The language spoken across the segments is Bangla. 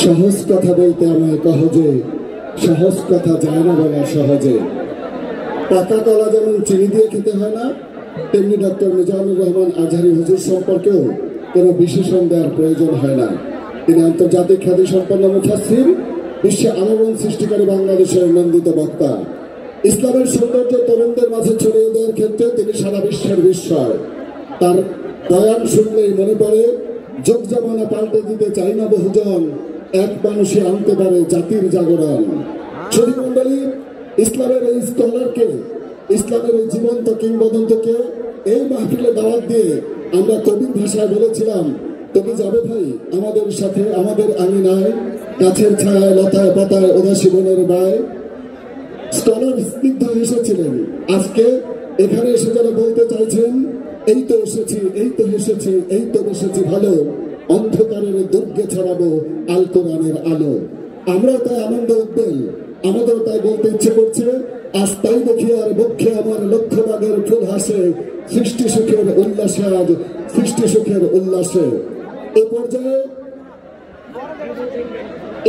সহজ কথা বলতে আমায় কহজে, সহজ কথা যায় না বলা সহজে। পাকা কলা যেমন চিনি দিয়ে খেতে হয় না, তেমনি ডক্টর মিজানুর রহমান আজহারী হুজুর সম্পর্কেও কোনো বিশেষণ দেওয়ার প্রয়োজন হয় না। তিনি আন্তর্জাতিক খ্যাতিসম্পন্ন মুফাসসির, বিশ্বে আলোড়ন সৃষ্টিকারী বাংলাদেশের নন্দিত বক্তা। ইসলামের সৌন্দর্য তরুণদের মাঝে ছড়িয়ে দেওয়ার ক্ষেত্রে তিনি সারা বিশ্বের বিস্ময়। তার বয়ান শুনলেই মনে পড়ে, যোগ জামানা পাল্টে দিতে চাই না বহুজন, এক মানুষই আনতে পারে জাতির জাগরণ। সুধীমণ্ডলী, ইসলামের এই স্কলারকে, ইসলামের এই জীবন্ত কিংবদন্তিকে এই মাহফিলে দাওয়াত দিয়ে আমরা কবির ভাষায় বলেছিলাম, তুমি যাবে ভাই আমাদের সাথে আমাদের আঙিনায়, গাছের ছায়ায় লতায় পাতায় উদাসী বনের বায়। স্কলার স্নিগ্ধ হেসেছিলেন, আজকে এখানে এসে যারা বলতে চাইছেন, এই তো এসেছি, এই তো হেসেছি, এই তো বেসেছি ভালো, অন্ধকারের দুর্গে ছড়াবো আল কোরআনের আলো। আমরা তাই আনন্দ উদ্বেল, আমাদের তাই বলতে ইচ্ছে করছে, আজ তাই দেখি আর বক্ষে আমার লক্ষ বাগের ফুল হাসে, সৃষ্টি সুখের উল্লাসে, আজ সৃষ্টি সুখের উল্লাসে।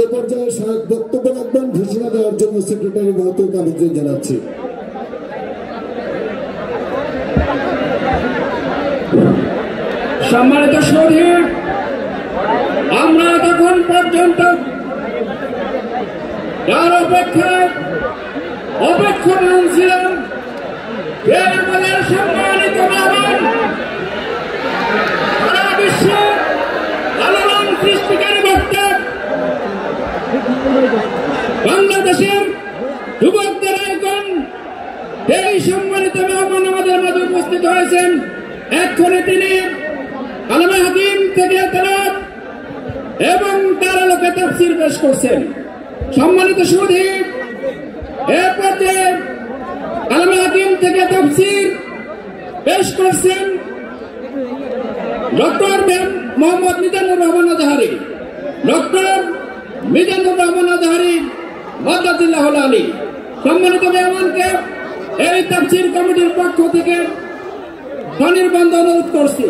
এ পর্যায়ে সাহেব বক্তব্য রাখবেন, ঘোষণা দেওয়ার জন্য সেক্রেটারি মহোদয়কে আমন্ত্রণ জানাচ্ছি। সম্মানিত শহীদ, আমরা তখন পর্যন্ত যার অপেক্ষমান ছিলাম, আমাদের সম্মানিত সারা বিশ্ব আলোড়ন সৃষ্টিকারী বক্তা, বাংলাদেশের যুবকদের আইকন, এই সম্মানিত মেহমান আমাদের মাঝে উপস্থিত হয়েছেন। এক্ষণে তিনি আলেমে হাকিম থেকে তেলাওয়াত এবং তার আলোকে তাফসীর পেশ করছেন। সম্মানিত সুধী, এ পর্যায়ে আলেমে হাকিম থেকে তাফসীর পেশ করছেন ডক্টর মোহাম্মদ মিজানুর রহমান আজহারী। ডক্টর মিজানুর রহমান আজহারী মাদ্দাতুল্লাহুল আলী। সম্মানিত মেহমানকে এই তাফসীর কমিটির পক্ষ থেকে স্বনির্বন্ধ অনুরোধ করছি।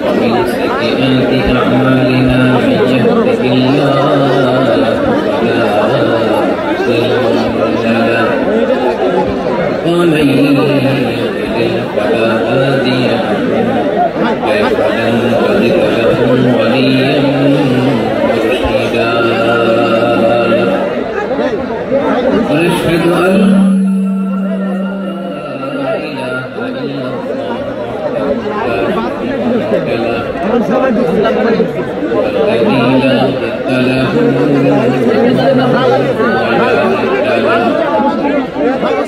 ومن سيئات أعمالنا من يهده الله فلا مضل له ومن يضلل فلا هادي له فلن تجد له وليا مرشدا ونشهد أن لا إله إلا الله والذي لا ضد له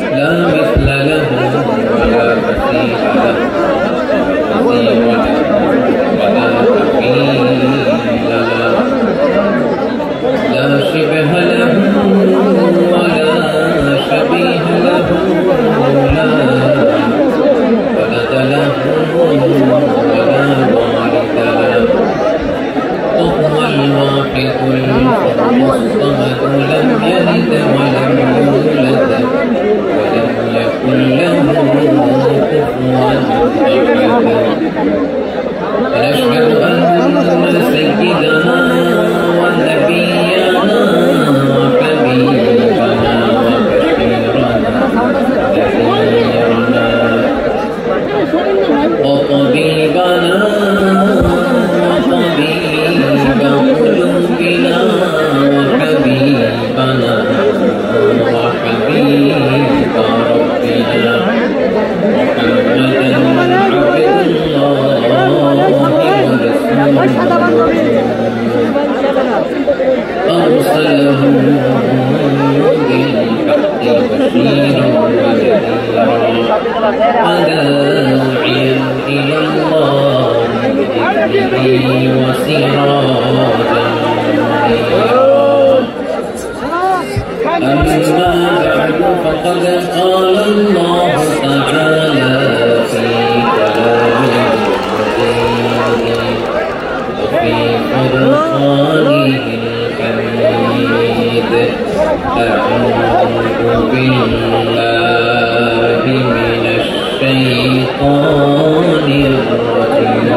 لا مثل له ولا مثيل له ولا كفيل له لا شبه له ولا شبيه له لا ولد له ولا والد له وهو الواحد الفرد الصمد لم يلد ولم يولد ولم يكن له كفوا احد ونشهد ان سيدنا ونبينا وحبيبنا وبشيرنا ونذيرنا وطبيبنا وطبيب قلوبنا وحبيبنا وحبيب ربنا محمدا عبد الله ورسوله أما بعد فقد قال الله تعالى في كلامه المجيد وفي فرقانه الحميد أعوذ بالله من الشيطان الرجيم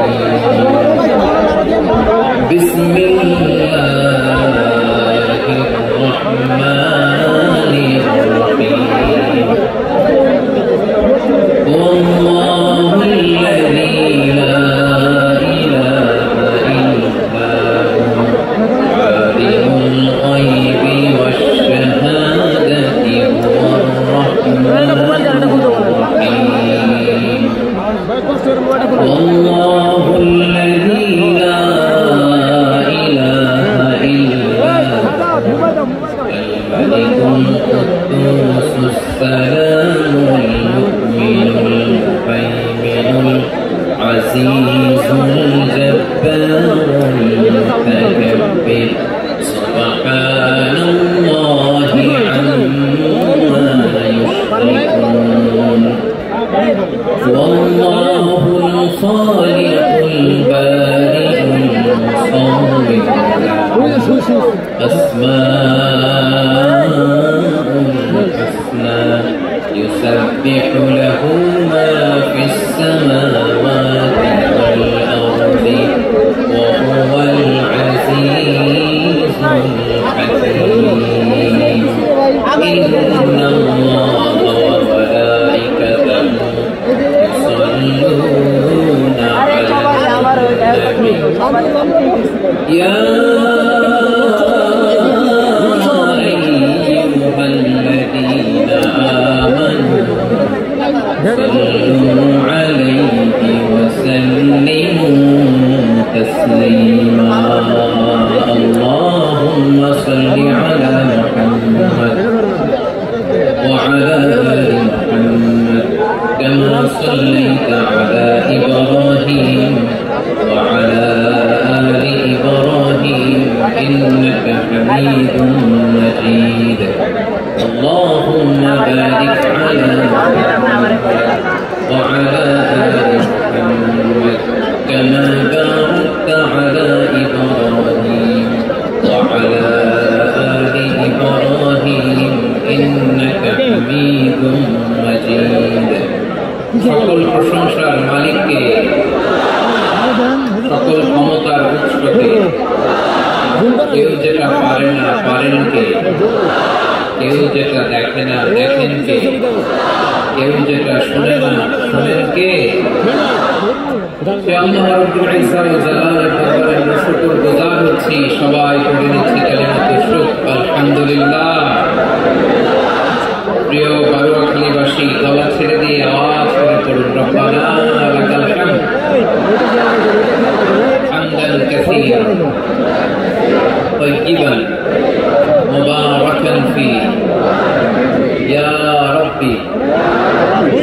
بسم الله الرحمن الرحيم والله الذي لا إله إلا هو عالم الغيب والشهادة هو الرحمن الرحيم والله الذي لا إله إلا هو الملك القدوس السلام المؤمن المهيمن العزيز الجبار المتكبر سبحان الله عما يشركون والله الخالق البارئ المصور أسماء الحسنى يسبح له ما في السماوات والأرض وهو العزيز الحكيم إن الله وملائكته يصلون على النبي يا أيها الذين آمنوا صلوا عليه وسلموا تسليما اللهم صل على محمد وعلى آل محمد كما صليت على إبراهيم وعلى آل إبراهيم إنك حميد مجيد اللهم بارك على محمد وعلى آل محمد كما باركت على إبراهيم وعلى آل إبراهيم إنك حميد مجيد সকল প্রশংসার মালিককে সকল ক্ষমতার উৎসকে কেউ যেটা পারে না পারেন কে কেউ যেটা দেখে না দেখেন কে কেউ যেটা শুনে না শুনেন কে সে আল্লাহ রাব্বুল ইজ্জত ওয়া জালালের দরবারে আমরা শুকরগুজার হচ্ছি সবাই করে নিচ্ছি কালিমাতুশ শুকর আলহামদুলিল্লাহ প্রিয় বারোয়াখালীবাসী গলা ছেড়ে দিয়ে আওয়াজ করে পড়ুন রব্বানা লাকাল হামদ হামদান কাসীরা طيبا مباركا فيه يا ربي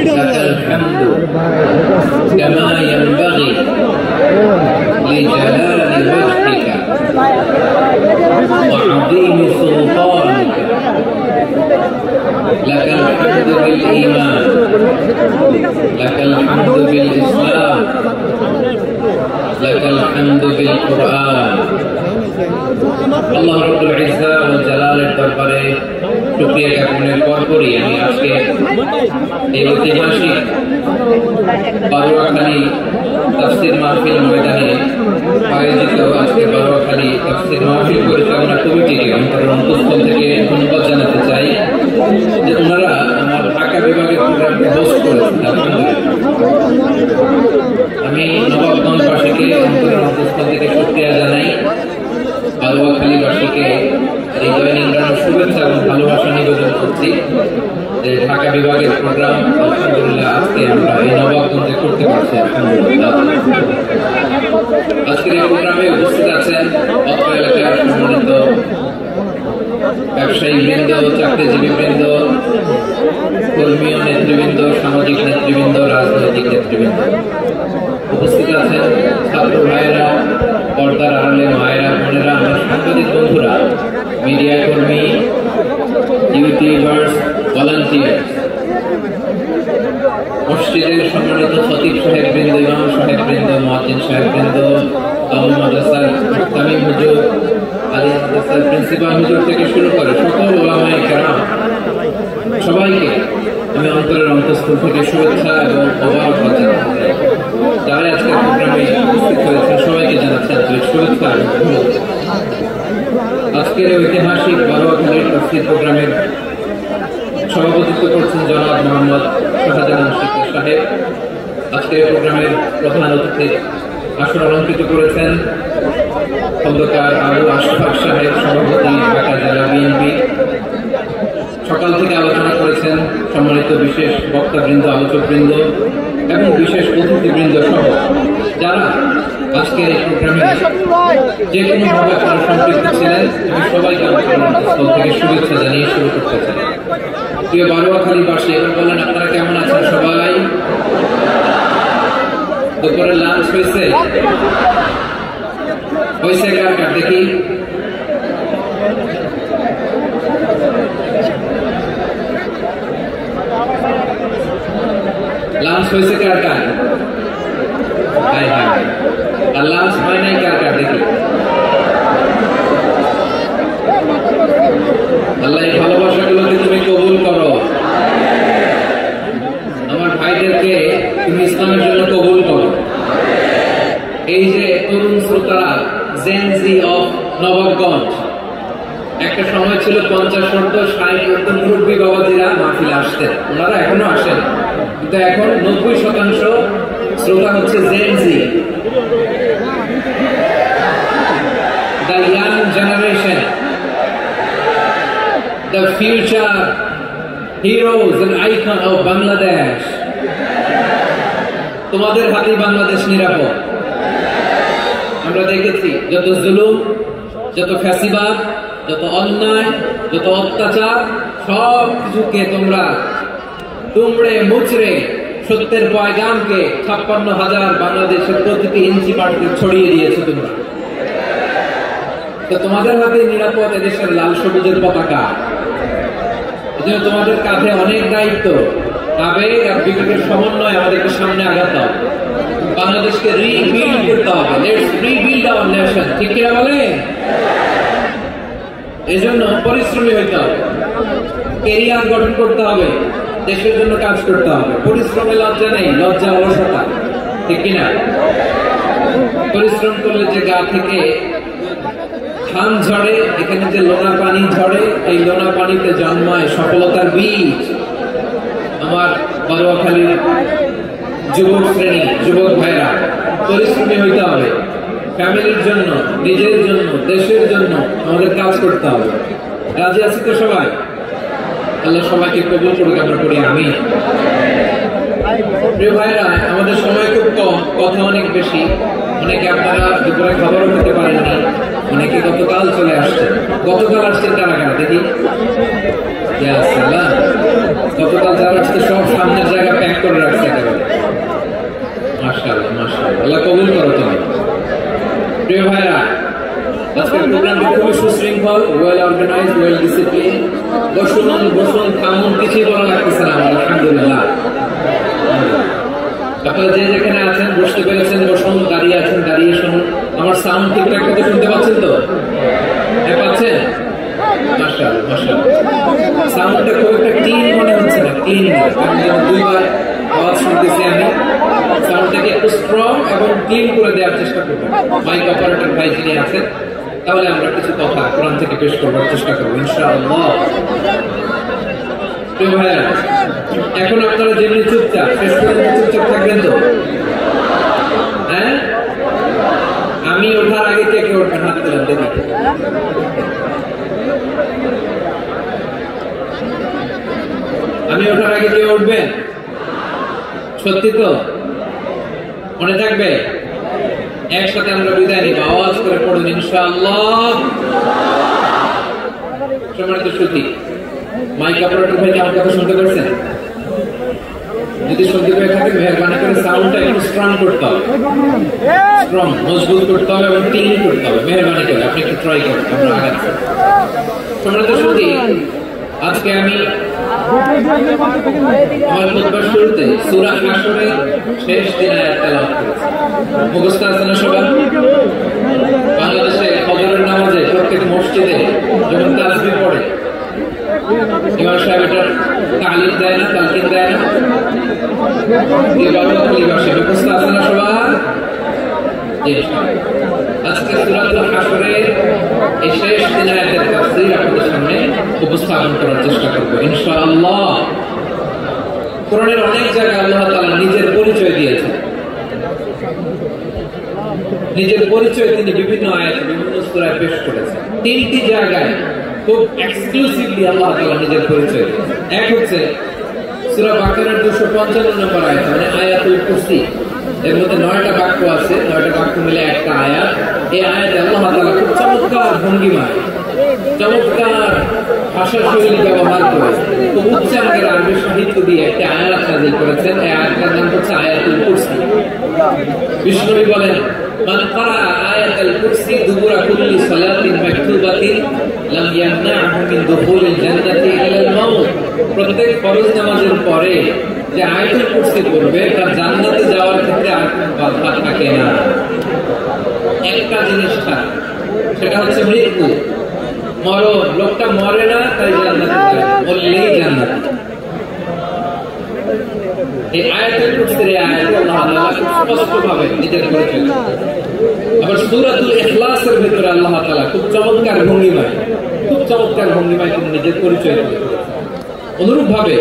لك الحمد كما ينبغي لجلال وجهك وعظيم سلطانك لك الحمد بالإيمان لك الحمد بالإسلام لك الحمد بالقرآن আল্লাহ রাব্বুল ইজ্জত ওয়া জালালের দরবারে শুকরিয়া জ্ঞাপনের পরপরই আমি আজকে এই ঐতিহাসিক বারোয়াখালী তাফসীর মাহফিল ময়দানে আয়োজিত আজকে বারোয়াখালী তাফসীর মাহফিল পরিচালনা কমিটিকে অন্তঃস্থল থেকে ধন্যবাদ জানাতে চাই যে ওনারা আমার ঢাকা বিভাগের প্রোগ্রামকে হোস্ট করেছেন আমি নবাবগঞ্জবাসীকে অন্তঃস্থল থেকে শুকরিয়া জানাই বারোয়াখালীবাসীকে হৃদয় নিংড়ানোর শুভেচ্ছা এবং ভালোবাসা নিবেদন করছি যে ঢাকা বিভাগের প্রোগ্রাম আলহামদুলিল্লাহ আজকে আমরা এই নবাবগঞ্জে করতে পারছি আলহামদুলিল্লাহ আজকের এই প্রোগ্রামে উপস্থিত আছেন অত্র এলাকার সম্মানিত ব্যবসায়ী বৃন্দ চাকরিজীবী বৃন্দ কর্মী নেতৃবৃন্দ সামাজিক নেতৃবৃন্দ রাজনৈতিক নেতৃবৃন্দ উপস্থিত আছেন ছাত্র ভাইয়েরা পর্দার আড়ালে মায়েরা বোনেরা আমার সাংবাদিক বন্ধুরা মিডিয়া কর্মী ডিউটিভার্স, ভলান্টিয়ার্স, মসজিদের সম্মানিত খতিব সাহেববৃন্দ, ইমাম সাহেববৃন্দ, মুয়াজ্জিন সাহেববৃন্দ, দারুল মাদ্রাসার তামিম হুজুর, আলী মাদ্রাসার প্রিন্সিপাল হুজুর থেকে শুরু করে সকল উলামায়ে কেরাম, সবাইকে আমি অন্তরের অন্তঃস্থল থেকে শুভেচ্ছা এবং মোবারকবাদ জানাচ্ছি। যারা আজকের প্রোগ্রামে উপস্থিত হয়েছেন সবাইকে জানাচ্ছি আন্তরিক শুভেচ্ছা এবং অভিনন্দন। আজকের ঐতিহাসিক বারোয়াখালীর তাফসীর প্রোগ্রামের সভাপতিত্ব করছেন জনাব মোহাম্মদ শাহজাহান শিকদার সাহেব। আজকের প্রোগ্রামের প্রধান অতিথি আসর অলঙ্কৃত করেছেন খন্দকার আবু আশফাক সাহেব, সভাপতি ঢাকা জেলা বিএনপি। সকাল থেকে আলোচনা করেছেন সম্মানিত বিশেষ বক্তাবৃন্দ, আলোচকবৃন্দ এবং বিশেষ অতিথিবৃন্দ সহ যারা আজকের এই প্রোগ্রামে যে কোনোভাবে আপনারা সম্পৃক্ত ছিলেন, আমি সবাইকে অন্তঃস্থল থেকে শুভেচ্ছা জানিয়ে শুরু করতে চাই। প্রিয় বারোয়াখালীবাসী, এবার বলেন আপনারা কেমন আছেন সবাই? দুপুরের লাঞ্চ হয়েছে? হয়েছে কার কার দেখি? লাঞ্চ হয়েছে কার কার? আর লাঞ্চ হয় নাই কার কার দেখি? আল্লাহ এই ভালোবাসাগুলোকে তুমি কবুল করো। আমার ভাইদেরকে তুমি ইসলামের জন্য কবুল করো। এই যে তরুণ শ্রোতারা, জেনজি অফ নবাবগঞ্জ, একটা সময় ছিল 50-60 মুরব্বী বাবাজিরা মাহফিলে আসতেন, ওনারা এখনো আসেন, কিন্তু এখন 90% শ্রোতা হচ্ছে Gen Z, the young generation, the future heroes and icon of Bangladesh. তোমাদের হাতে বাংলাদেশ নিরাপদ। আমরা দেখেছি যত জুলুম, যত ফ্যাসিবাদ, যত অন্যায়, যত অত্যাচার, সব কিছুকে তোমরা তুমড়ে মুচড়ে সত্যের পয়গামকে 56,000 বাংলাদেশের প্রতিটি ইঞ্চি মাটিতে ছড়িয়ে দিয়েছে তোমরা। তো তোমাদের হাতে নিরাপদ এদেশের লাল সবুজের পতাকা। এজন্য তোমাদের কাঁধে অনেক দায়িত্ব, আবেগ আর বিবেকের সমন্বয় আমাদেরকে সামনে আগাতে হবে। বাংলাদেশকে রিবিল্ড করতে হবে। লেটস রিবিল্ড আওয়ার নেশন, ঠিক কিনা বলেন? এজন্য পরিশ্রমী হইতে হবে, ক্যারিয়ার গঠন করতে হবে, দেশের জন্য কাজ করতে হবে। পরিশ্রমে লজ্জা নেই, লজ্জা অলসতা, ঠিক কিনা? পরিশ্রম করলে যে গা থেকে ঘাম ঝরে, এখানে যে লোনা পানি ঝরে, এই লোনা পানিতে জন্মায় সফলতার বীজ। আমার বারোয়াখালীর যুবক শ্রেণী, যুবক ভাইরা, পরিশ্রমী হইতে হবে। ফ্যামিলির জন্য, নিজের জন্য, দেশের জন্য আমাদের কাজ করতে হবে। রাজি আছি তো সবাই? আল্লাহ সবাইকে কবুল করুক, আমরা করি আমিন। প্রিয় ভাইরা, আমাদের সময় খুব কম, কথা অনেক বেশি। অনেকে আপনারা দুপুরে খাবারও খেতে পারেননি, অনেকে গতকাল চলে আসছেন। গতকাল আসছেন কারা কারা দেখি? গতকাল যারা আসছে সব সামনের জায়গা প্যাক করে রাখছে একেবারে। মাশাআল্লাহ, মাশাআল্লাহ, আল্লাহ কবুল করো তুমি। প্রিয় ভাইরা, আজকের প্রোগ্রামটি খুবই সুশৃঙ্খল, ওয়েল অর্গানাইজড, ওয়েল ডিসিপ্লিন। বসুন বসুন, থামুন, কিছুই বলা লাগতেছে না। আলহামদুলিল্লাহ, আপনারা যে যেখানে আছেন বসতে পেরেছেন বসুন, দাঁড়িয়ে আছেন দাঁড়িয়ে শুনুন। আমার সাউন্ড ঠিকঠাক মতো শুনতে পাচ্ছেন তো? হ্যাঁ, পাচ্ছেন? মাশাআল্লাহ, মাশাআল্লাহ। সাউন্ডটা খুব একটা ক্লিন মনে হচ্ছে না, ক্লিন না, কারণ যেমন দুইবার আওয়াজ শুনতেছি আমি। সাউন্ডটাকে একটু স্ট্রং এবং ক্লিন করে দেওয়ার চেষ্টা করবেন মাইক অপারেটর ভাই যিনি আছেন। তাহলে আমরা কিছু কথা কোরআন থেকে পেশ করবার চেষ্টা করবো ইনশাআল্লাহ। প্রিয় ভাইরা, এখন আপনারা যেমনি চুপচাপ, শেষ পর্যন্ত চুপচাপ থাকবেন তো? হ্যাঁ, আমি ওঠার আগে কে কে ওঠার হাত তোলেন দেখি। আমি ওঠার আগে কে উঠবেন? সত্যি তো? মনে থাকবে? একসাথে আমরা বিদায় নিব, আওয়াজ করে পড়ুন ইনশাআল্লাহ। সম্মানিত সুধী, মাইক অপারেটর ভাই আমার কথা শুনতে পারছেন? যদি শুনতে পেয়ে থাকেন মেহরবানি করে সাউন্ডটা একটু স্ট্রং করতে হবে, স্ট্রং মজবুত করতে হবে এবং ক্লিন করতে হবে। মেহরবানি করে আপনি একটু ট্রাই করুন, আমরা আগাচ্ছি। সম্মানিত সুধী, আজকে আমি আমার খুতবার শুরুতে সূরা হাশরের শেষ 3 আয়াত তেলাওয়াত করেছি। মুখস্থ আছে না সবার? বাংলাদেশে ফজরের নামাজে প্রত্যেক মসজিদে যখন তাসবিহ পড়ে ইমাম সাহেব এটার তালিম দেয় না, তালকিন দেয় না, এবারও খালি বসে। মুখস্থ আছে না সবার? আজকে সূরাতুল হাশরের এই শেষ 3 আয়াতের তাফসীর আপনাদের সামনে উপস্থাপন করার চেষ্টা করব ইনশাআল্লাহ। কোরআনের অনেক জায়গায় আল্লাহ তাআলা নিজের পরিচয় দিয়েছেন। নিজের পরিচয় তিনি বিভিন্ন আয়াতে বিভিন্ন সূরায় পেশ করেছেন। 3টি জায়গায় খুব এক্সক্লুসিভলি আল্লাহ তাআলা নিজের পরিচয় দিয়েছেন। এক হচ্ছে সূরা বাকারার 255 নম্বর আয়াত, মানে আয়াতুল কুরসি। এর মধ্যে 9টা বাক্য আছে, 9টা বাক্য মিলে একটা আয়াত। এই আয়াতে আল্লাহ তাআলা খুব চমৎকার ভঙ্গিমায়, চমৎকার ভাষা শৈলী ব্যবহার করে খুব উচ্চাঙ্গের আরবি সাহিত্য দিয়ে একটা আয়াত নাযিল করেছেন। এই আয়াতটার নাম হচ্ছে আয়াতুল কুরসি। বিষ্ণু বলেন, মান ক্বারা আয়াতুল কুরসি দুবুরা কুল্লি সালাতিন মাকতুবাতিন লাম ইয়ামনাহু মিন দুখুলিল জান্নাতি ইলাল মাউত। প্রত্যেক ফরজ নামাজের পরে যে আয়াতুল কুরসি পড়বে তার জান্নাতে যাওয়ার ক্ষেত্রে আর কোনো বাধা থাকে না। একটা জিনিস থাকে, সেটা হচ্ছে মৃত্যু, মরণ। লোকটা মরে না তাই জান্নাতে যায়, মরলেই জান্নাত। এই আয়াতুল কুরসির আয়াতে আল্লাহ তাআলা স্পষ্টভাবে নিজের পরিচয় দেন। আবার সূরাতুল ইখলাসের ভিতরে আল্লাহ তাআলা খুব চমৎকার ভঙ্গিমায় তিনি নিজের পরিচয় দেন। অনুরূপভাবে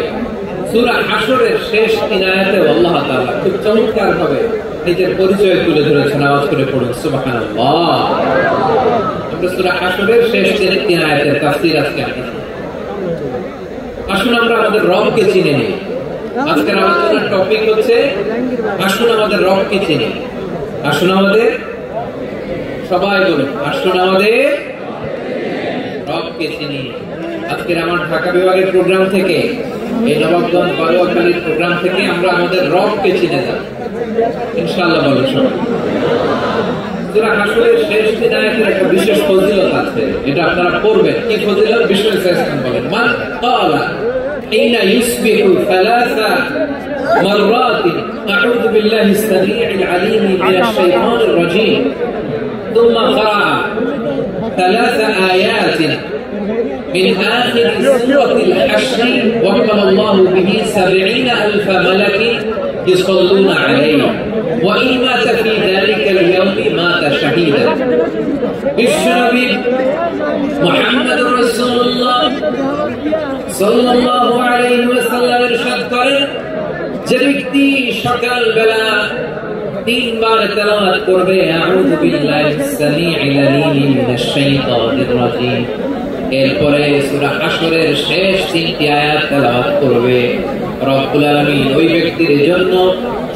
সূরা হাশরের শেষ 3 আয়াতে আল্লাহ তাআলা খুব চমৎকার ভাবে নিজের পরিচয় তুলে ধরেছেন। আওয়াজ করে পড়ুন সুবহানাল্লাহ। আমরা সূরা হাশরের শেষ 3 আয়াতের তাফসীর আজকে আসুন আমরা আমাদের রবকে চিনে নিই। আজকের আলোচনার টপিক হচ্ছে আসুন আমাদের রবকে চিনি। আসুন আমাদের, সবাই বলুন, আসুন আমাদের রবকে চিনি। আজকের আমার ঢাকা বিভাগের প্রোগ্রাম থেকে, এই নবাবগঞ্জ বালুয়াখালীর প্রোগ্রাম থেকে আমরা আমাদের রবকে চিনে যাব ইনশাআল্লাহ। বলুন সবাই। সূরা হাশরের শেষ 3 আয়াতের একটা বিশেষ ফজিলত আছে, এটা আপনারা পড়বেন। কি ফজিলত? বিষ্ণু ইসলাম বলেন, মান ক্বালা হিনা ইউসবিহু সালাসা মাররাতিন আউযু বিল্লাহিস সামিউল আলীম মিনাশ শাইতানির রাজীম থুম্মা ক্বারা 3 আয়াতিন من آخر سورة الحشر وكل الله به 70,000 ملك يصلون عليه وإن مات في ذلك اليوم مات شهيدا. বিশ্বনবী মুহাম্মদ রাসূলুল্লাহ সাল্লাল্লাহু আলাইহি ওয়াসাল্লাম ইরশাদ করেন, যে ব্যক্তি সকাল বেলা 3 বার তেলাওয়াত করবে আউযু বিল্লাহিস সামিউল আলীম মিনাশ শাইতানির রাজীম, এরপরে সূরা হাশরের শেষ 3টি আয়াত তেলাওয়াত করবে, রব্বুল আলামিন ওই ব্যক্তির জন্য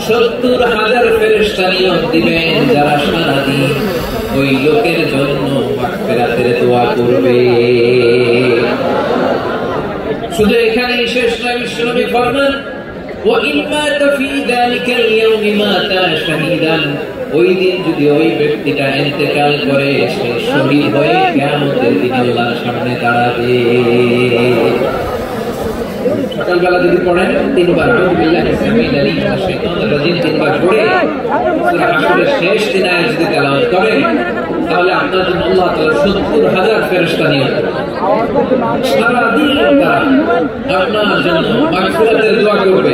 70,000 ফেরেশতা নিয়োগ দিবেন যারা সারাদিন ওই লোকের জন্য মাগফিরাতের দোয়া করবে। শুধু এখানেই শেষ নয়, বিশ্বনবী ফরমান, ওয়া ইন মাতা ফি যালিকাল ইয়াউমি মাতা শাহীদান, ওই দিন যদি ওই ব্যক্তিটা ইন্তেকাল করে সে শহীদ হয়ে কিয়ামতের দিন আল্লাহর সামনে দাঁড়াবে। সকালবেলা যদি পড়েন 3 বার আউযু বিল্লাহিস সামিউল আলীম মিনাশ শাইতানির রাজীম 3 বার পড়ে সূরা হাশরের শেষ 3 আয়াত যদি তেলাওয়াত করেন, তাহলে আপনার জন্য আল্লাহ তাআলা 70,000 ফেরেশতা নিয়োগ করবেন। সারা দিন তারা আপনার জন্য মাগফিরাতের দোয়া করবে।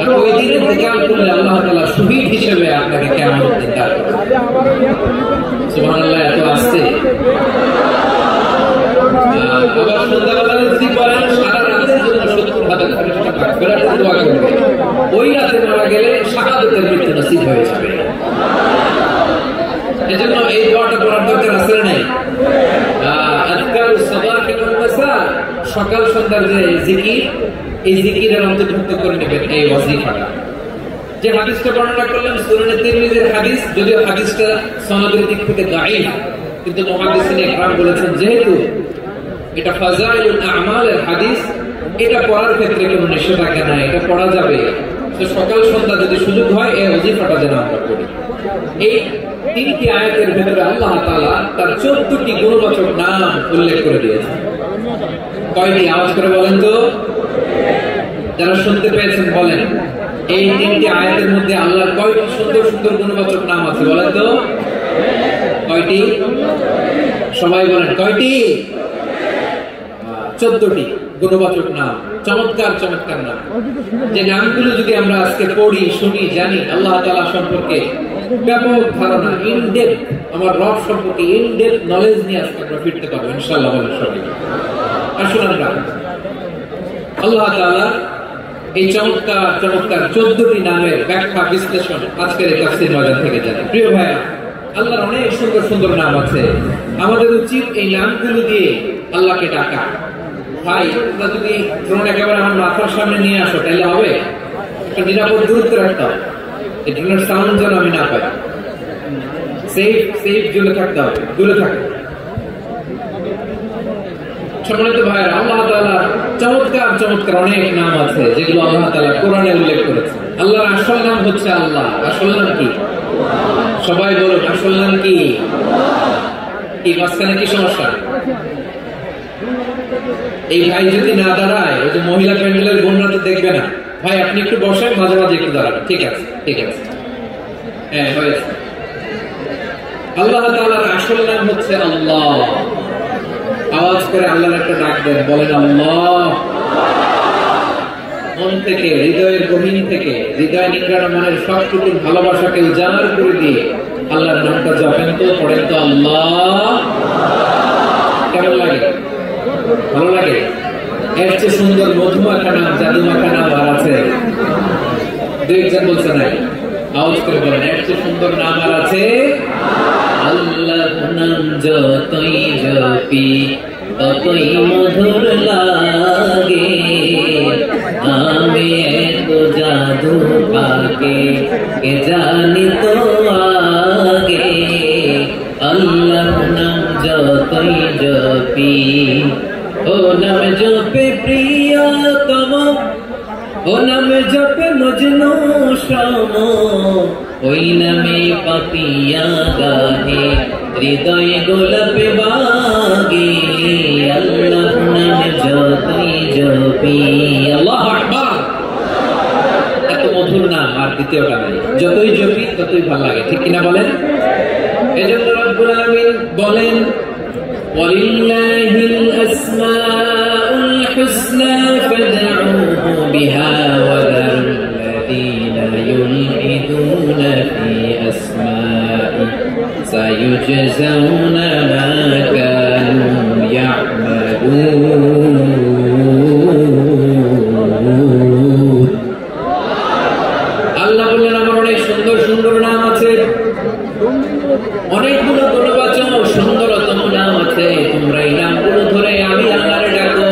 আর ওই দিন ইন্তেকাল করলে আল্লাহ তাআলা শহীদ হিসেবে আপনাকে কিয়ামতের দিন দাঁড় করাবেন। সুবহানাল্লাহ। এত আসছে। আবার সন্ধ্যাবেলা যদি পড়েন, সারা রাতের জন্য 70,000 ফেরেশতা মাগফিরাতের দোয়া করবে। ওই রাতে মারা গেলে শাহাদাতের মৃত্যু নসিব হয়ে যাবে। এজন্য এই দোয়াটা পড়ার দরকার আছে না? আজকারুস সাবাহ ওয়াল মাসা, সকাল সন্ধ্যার যে জিকির, এই জিকিরের অন্তর্ভুক্ত করে নেবেন এই ওয়াজিফাটা। যে হাদিসটা বর্ণনা করলাম সুনানে তিরমিজির হাদিস, যদিও হাদিসটা সনদের দিক থেকে দাঈফ, কিন্তু মুহাদ্দিসিন ইকরাম বলেছেন যেহেতু এটা ফাযাইলুল আ'মালের হাদিস, এটা পড়ার ক্ষেত্রে কোনো নিষেধাজ্ঞা নাই, এটা পড়া যাবে। তো সকাল সন্ধ্যা যদি সুযোগ হয় এই ওয়াজিফাটা যেন আমরা পড়ি। এই 3টি আয়াতের ভিতরে আল্লাহ তাআলা তার 14টি গুণবাচক নাম উল্লেখ করে দিয়েছেন। কয়টি? আওয়াজ করে বলেন তো, যারা শুনতে পেয়েছেন বলেন। এই 3টি আয়াতের মধ্যে আল্লাহর কয়টি সুন্দর সুন্দর গুণবাচক নাম আছে বলেন তো? কয়টি? সবাই বলেন কয়টি? 14টি গুণবাচক নাম, চমৎকার চমৎকার নাম। যে নামগুলো যদি আমরা আজকে পড়ি, শুনি, জানি, আল্লাহ তাআলা সম্পর্কে ব্যাপক ধারণা, ইনডেপথ, আমার রব সম্পর্কে ইনডেপথ নলেজ নিয়ে আজকে আমরা ফিরতে পারবো ইনশাআল্লাহ। বলেন সবাই। আসুন আমরা আল্লাহ তাআলা এই চমৎকার চমৎকার 14টি নামের ব্যাখ্যা বিশ্লেষণ আজকের এই তাফসীর ময়দান থেকে জানি। প্রিয় ভাইরা, আল্লাহর অনেক সুন্দর সুন্দর নাম আছে। আমাদের উচিত এই নামগুলো দিয়ে আল্লাহকে ডাকা। ভাই, তোমরা যদি ড্রোন একেবারে আমার মাথার সামনে নিয়ে আসো তাহলে হবে? একটা নিরাপদ দূরত্ব রাখতে হবে, এই ড্রোনের সাউন্ড যেন আমি না পাই। সেফ জোনে থাকতে হবে, দূরে থাকতে। সম্মানিত ভাইরা, আল্লাহ তাআলা চমৎকার চমৎকার অনেক নাম আছে যেগুলো আল্লাহ তাআলা কোরআনে উল্লেখ করেছেন। আল্লাহর আসল নাম হচ্ছে আল্লাহ। আসল নাম কি? সবাই বলুন, আসল নাম কি? কি মাঝখানে কি সমস্যা? এই ভাই যদি না দাঁড়ায়, ওই যে মহিলা প্যান্ডেলের বোনরা তো দেখবে না। ভাই আপনি একটু বসেন, মাঝে মাঝে একটু দাঁড়ান। ঠিক আছে, ঠিক আছে, হ্যাঁ হয়েছে। আল্লাহ তাআলার আসল নাম হচ্ছে আল্লাহ। আওয়াজ করে আল্লাহর একটা ডাক দেন, বলেন আল্লাহ। মন থেকে, হৃদয়ের গভীর থেকে, হৃদয় নিংড়ানো মনের সবটুকু ভালোবাসাকে উজাড় করে দিয়ে আল্লাহর নামটা জপেন তো, পড়েন তো আল্লাহ। কেমন লাগে? ভালো লাগে? এর চেয়ে সুন্দর মধুমাখা নাম, জাদুমাখা নাম আর আছে? দুই একজন বলছে না, আওয়াজ করে বলেন, এর চেয়ে সুন্দর নাম আর আছে? আল্লাহ নাম যতই জপি ততই মধুর লাগে, আমি এত জাদু পাকে কে জানি তো আগে। আল্লাহ নাম যতই জপি, ও নাম জপে প্রিয়তম, ও নাম জপে মজনু সম, ওই নামে পাপিয়া গাহে হৃদয় গোলাপে বাগে। আল্লাহ নাম যতই জপি, আল্লাহু আকবার। এত মধুর নাম আর দ্বিতীয়টা নাই। যতই জপি ততই ভালো লাগে, ঠিক কিনা বলেন? এজন্য রব্বুল আলামিন বলেন, ওয়ালিল্লাহিল আসমাউল হুসনা ফাদউহু বিহা ওয়া যারুল্লাযীনা ইউলহিদুনা ফি আসমাই সায়ুজজাউনা মা কানু ইয়া'মালুন। আল্লাহ বললেন, আমার অনেক সুন্দর সুন্দর নাম আছে, অনেকগুলো গুণবাচক সুন্দরতম নাম আছে। তোমরা এই নামগুলো ধরে আমি আল্লাহরে ডাকো,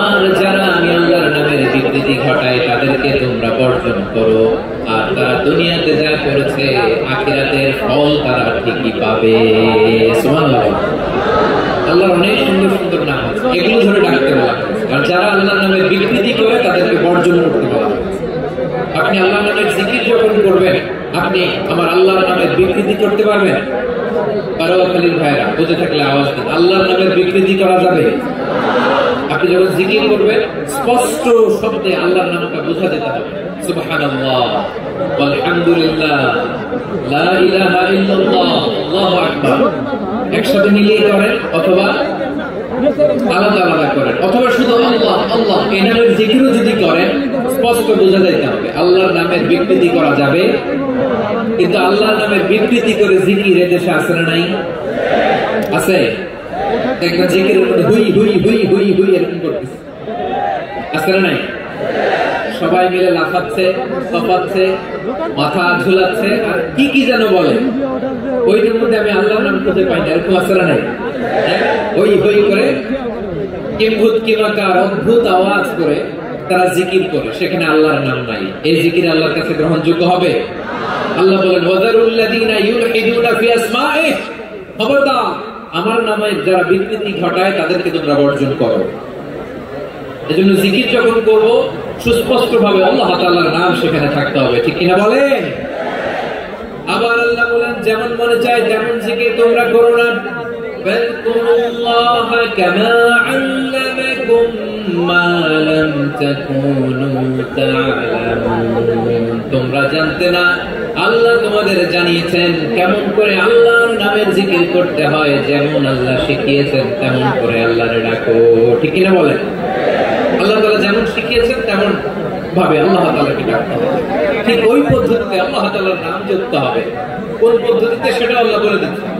আর যারা আমি আল্লাহর নামের বিকৃতি ঘটায় তাদেরকে তোমরা বর্জন করো। আর তারা দুনিয়াতে যা করেছে আখিরাতের ফল তারা ঠিকই পাবে। সুবহানাল্লাহ। আল্লাহর অনেক সুন্দর সুন্দর নাম আছে, এগুলো ধরে ডাকতে বলা হয়েছে। আর যারা আল্লাহর নামের বিকৃতি করে তাদেরকে বর্জন করতে বলা হয়েছে। আপনি আল্লাহর নামের জিকির যখন করবেন, আপনি আমার আল্লাহর নামের বিকৃতি করতে পারবেন? পারোয়াখালীর ভাইরা বুঝে থাকলে আওয়াজ দিন। আল্লাহর নামের বিকৃতি করা যাবে? আপনি যখন জিকির করবেন স্পষ্ট শব্দে আল্লাহর নামটা বোঝা যেতে হবে। সুবহানাল্লাহ, আলহামদুলিল্লাহ, লা ইলাহা ইল্লাল্লাহ, আল্লাহু আকবার। একসাথে মিলিয়ে করেন অথবা আলাদা আলাদা করেন, অথবা শুধু আল্লাহ আল্লাহ এই নামের জিকিরও যদি করেন স্পষ্ট বোঝা যাইতে হবে। আল্লাহর নামের বিকৃতি করা যাবে, কিন্তু আল্লাহর নামের বিকৃতি করে জিকির এদেশে আছে না নাই? আছে। একটা জিকিরের মধ্যে হুই হুই হুই হুই হুই এরকম করতেছে, আছে না নাই? সবাই মিলে লাফাচ্ছে, কাঁপাচ্ছে, মাথা ঝুলাচ্ছে, আর কি কি যেন বলে। ওইটার মধ্যে আমি আল্লাহর নাম খুঁজে পাই না, এরকম আছে না নাই? হই হই করে কিম্ভূত কিমাকার অদ্ভুত আওয়াজ করে তারা জিকির করে, সেখানে আল্লাহর নাম নাই। এই জিকির আল্লাহর কাছে গ্রহণযোগ্য হবে? আল্লাহ বলেন, ওয়াযারুল্লাযীনা ইউলহিদুনা ফি আসমাইহি, খবরদার আমার নামে যারা বিকৃতি ঘটায় তাদেরকে তোমরা বর্জন করো। এজন্য জিকির যখন করব সুস্পষ্ট ভাবে আল্লাহ তাআলার নাম সেখানে থাকতে হবে, ঠিক কিনা বলেন? আবার আল্লাহ বলেন, যেমন মনে চায় তেমন জিকির তোমরা করো না, ফাযকুরুল্লাহা কামা আল্লামাকুম تكونوا تعلمون তোমরা জানতে না আল্লাহ তোমাদের জানিয়েছেন কেমন করে আল্লাহর নামের জিকির করতে হয়, যেমন আল্লাহ শিখিয়েছেন তেমন করে আল্লাহরে ডাকো। ঠিক কিনা বলেন? আল্লাহ তাআলা যেমন শিখিয়েছেন তেমন ভাবে আল্লাহ তাআলাকে ডাকতে হবে, ঠিক ওই পদ্ধতিতে আল্লাহ তাআলার নাম জপতে হবে। কোন পদ্ধতিতে সেটা আল্লাহ বলে দিচ্ছেন।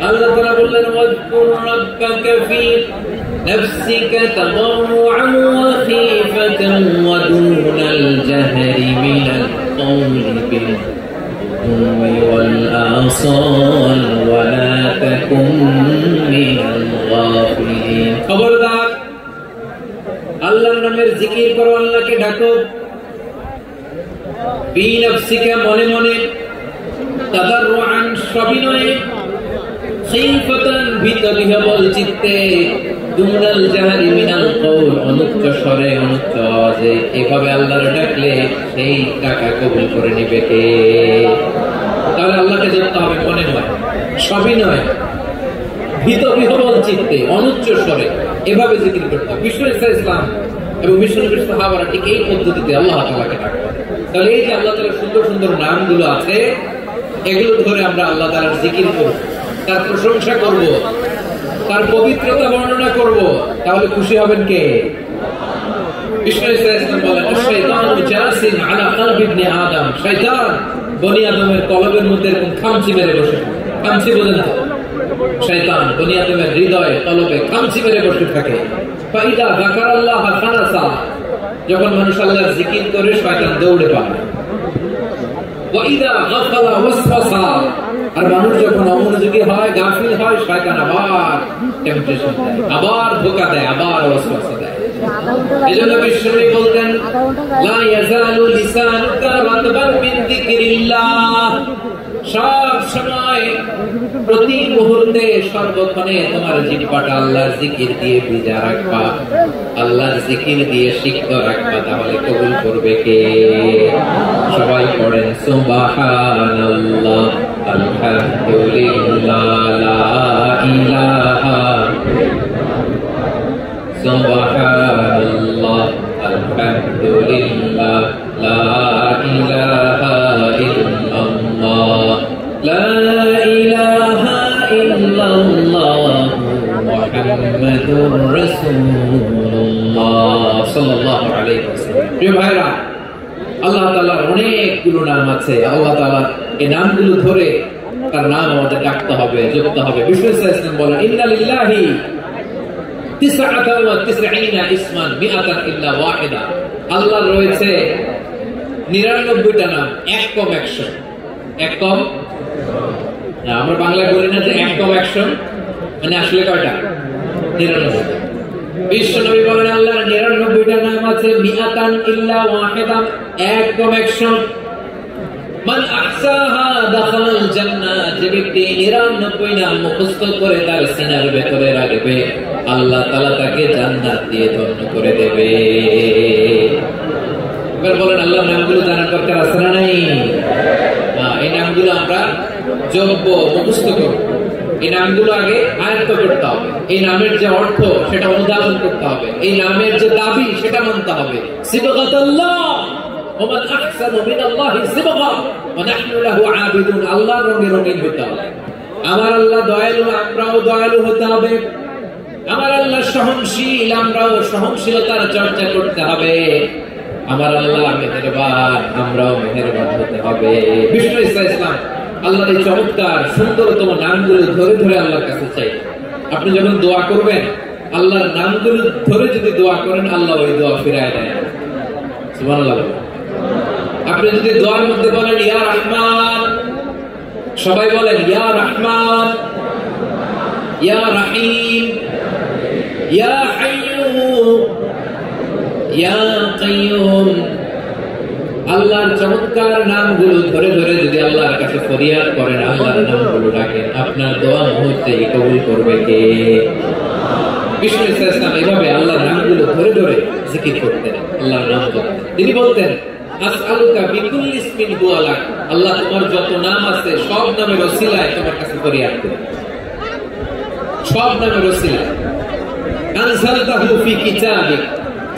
আল্লাহ তাআলা বললেন ওয়াজকুর রাব্বাকা ফি নাফসিকা তাদাররুআন ওয়া খীফাতান ওয়া দুনাল জাহরি মিনাল কওলি বিল গুদুওয়ি ওয়াল আসাল ওয়া লা তাকুন মিনাল গাফিলিন। খবরদার আল্লাহর নামের জিকির করো, আল্লাহকে ডাকো। ফি নাফসিকা মনে মনে, তাদাররুআন সবিনয়ে, খীফাতান বিতবিহবল চিত্তে, দুনাল জাহরি মিনাল কওল অনুচ্চ স্বরে অনুচ্চ আওয়াজে। এভাবে আল্লাহর ডাকলে সেই টাকা কবুল করে নেবে কে? তাহলে আল্লাহকে জানতে হবে মনে হয়, সবিনয়, বিতবিহবল চিত্তে, অনুচ্চ স্বরে, এভাবে জিকির করতে হবে। বিষ্ণু ইসলাম এবং বিষ্ণু সাহাবারা ঠিক এই পদ্ধতিতে আল্লাহ তাআলাকে ডাকতেন। তাহলে এই যে আল্লাহ তাআলার সুন্দর সুন্দর নামগুলো আছে, এগুলো ধরে আমরা আল্লাহ তাআলার জিকির করব, তার প্রশংসা করব, তার পবিত্রতা বর্ণনা করব, তাহলে খুশি হবেন কে? বিষ্ণু ইসলাম বলেন শাইতানু জাসিন আলা কলবি ইবনে আদম, শয়তান বনি আদমের কলবের মধ্যে এরকম খামচি মেরে বসে। খামচি বোঝেন তো? শয়তান বনি আদমের হৃদয়ে কলবে খামচি মেরে বসে থাকে। ফাইদা যাকারাল্লাহ খানাসা, যখন মানুষ আল্লাহর জিকির করে শয়তান দৌড়ে পালায়। ওয়াইদা গাফালা ওয়াসওয়াসা, আর মানুষ যখন অমনোযোগী হয়, গাফিল হয়, শয়তান আবার টেম্পটেশন দেয়, আবার ধোঁকা দেয়, আবার ওয়াসওয়াসা দেয়। এজন্য বিশ্বনবী বলতেন লা ইয়াজালু লিসানুকা রাতবান মিন যিকরিল্লাহ, সব সময় প্রতি মুহূর্তে সর্বক্ষণে তোমার জিহ্বাটা আল্লাহর জিকির দিয়ে ভিজা রাখবা, আল্লাহর জিকির দিয়ে সিক্ত রাখবা, তাহলে কবুল করবে কে? সবাই পড়েন সুবহানাল্লাহ আলহামদুলিল্লাহ লা ইলাহা, সুবহানাল্লাহ আলহামদুলিল্লাহ লা ইলাহা ইল্লাল্লাহ, লা ইলাহা ইল্লাল্লাহ মুহাম্মাদুর রাসূলুল্লাহ সাল্লাল্লাহু আলাইহি ওয়াসাল্লাম। প্রিয় ভাইরা, আল্লাহ তাআলার অনেকগুলো নাম আছে। আল্লাহ তাআলার এই নামগুলো ধরে তার নাম আমাদের ডাকতে হবে, জপতে হবে। বিষ্ণু ইসলাম বলেন ইন্না লিল্লাহি 99 ইসমান মিআতান ইল্লা ওয়াহিদা, আল্লাহর রয়েছে 99টা নাম, এক কম 100। এক কম না, আমরা বাংলায় বলি না যে এক কম 100, মানে আসলে কয়টা? 99। বিশ্বনবী বলেন আল্লাহর 99টা নাম আছে, মিআতান ইল্লা ওয়াহিদা, এক কম 100। মান আহসাহা দাখালাল জান্নাহ, যে ব্যক্তি 99 নাম মুখস্থ করে তার সিনার ভেতরে রাখবে, আল্লাহ তাআলা তাকে জান্নাত দিয়ে ধন্য করে দেবে। এবার বলেন আল্লাহর নামগুলো জানার দরকার আছে না নাই? এই নামগুলো আমরা জপব, মুখস্থ করব। এই নামগুলো আগে আয়ত্ত করতে হবে। এই নামের যে অর্থ সেটা অনুধাবন করতে হবে। এই নামের যে দাবি সেটা মানতে হবে। সিবগাতুল্লাহ ওয়া মান আহসানু মিনাল্লাহি সিবগা ওয়া নাহনু লাহু আবিদুন, আল্লাহর রঙে রঙিন হতে হবে। আমার আল্লাহ দয়ালু, আমরাও দয়ালু হতে হবে। আমার আল্লাহ সহনশীল, আমরাও সহনশীলতার চর্চা করতে হবে। আমার আল্লাহ মেহেরবান, আমরাও মেহেরবান হতে হবে। বিষ্ণু ইসলাম আল্লাহর এই চমৎকার সুন্দরতম নামগুলো ধরে ধরে আল্লাহর কাছে চাই। আপনি যখন দোয়া করবেন, আল্লাহর নামগুলো ধরে যদি দোয়া করেন, আল্লাহ ওই দোয়া ফিরায় দেয়। সুবহানাল্লাহ। আপনি যদি দোয়ার মধ্যে বলেন ইয়া রহমান, সবাই বলেন ইয়া রহমান, ইয়া রহিম, ইয়া হাইয়্যু, ইয়া কাইয়্যুম, আল্লাহর চমৎকার নামগুলো ধরে ধরে যদি আল্লাহর কাছে ফরিয়াদ করেন, আল্লাহর নামগুলো ডাকেন, আপনার দোয়া মুহূর্তেই কবুল করবে কে? বিষ্ণু ইসলাম এভাবে আল্লাহর নামগুলো ধরে ধরে জিকির করতেন, আল্লাহর নাম করতেন। তিনি বলতেন আসআলুকা বিকুল্লি ইসমিন হুয়া লাক, আল্লাহ তোমার যত নাম আছে সব নামের ওসিলায় তোমার কাছে ফরিয়াদ করি, সব নামের ওসিলায়। আনজালতাহু ফি কিতাবিক,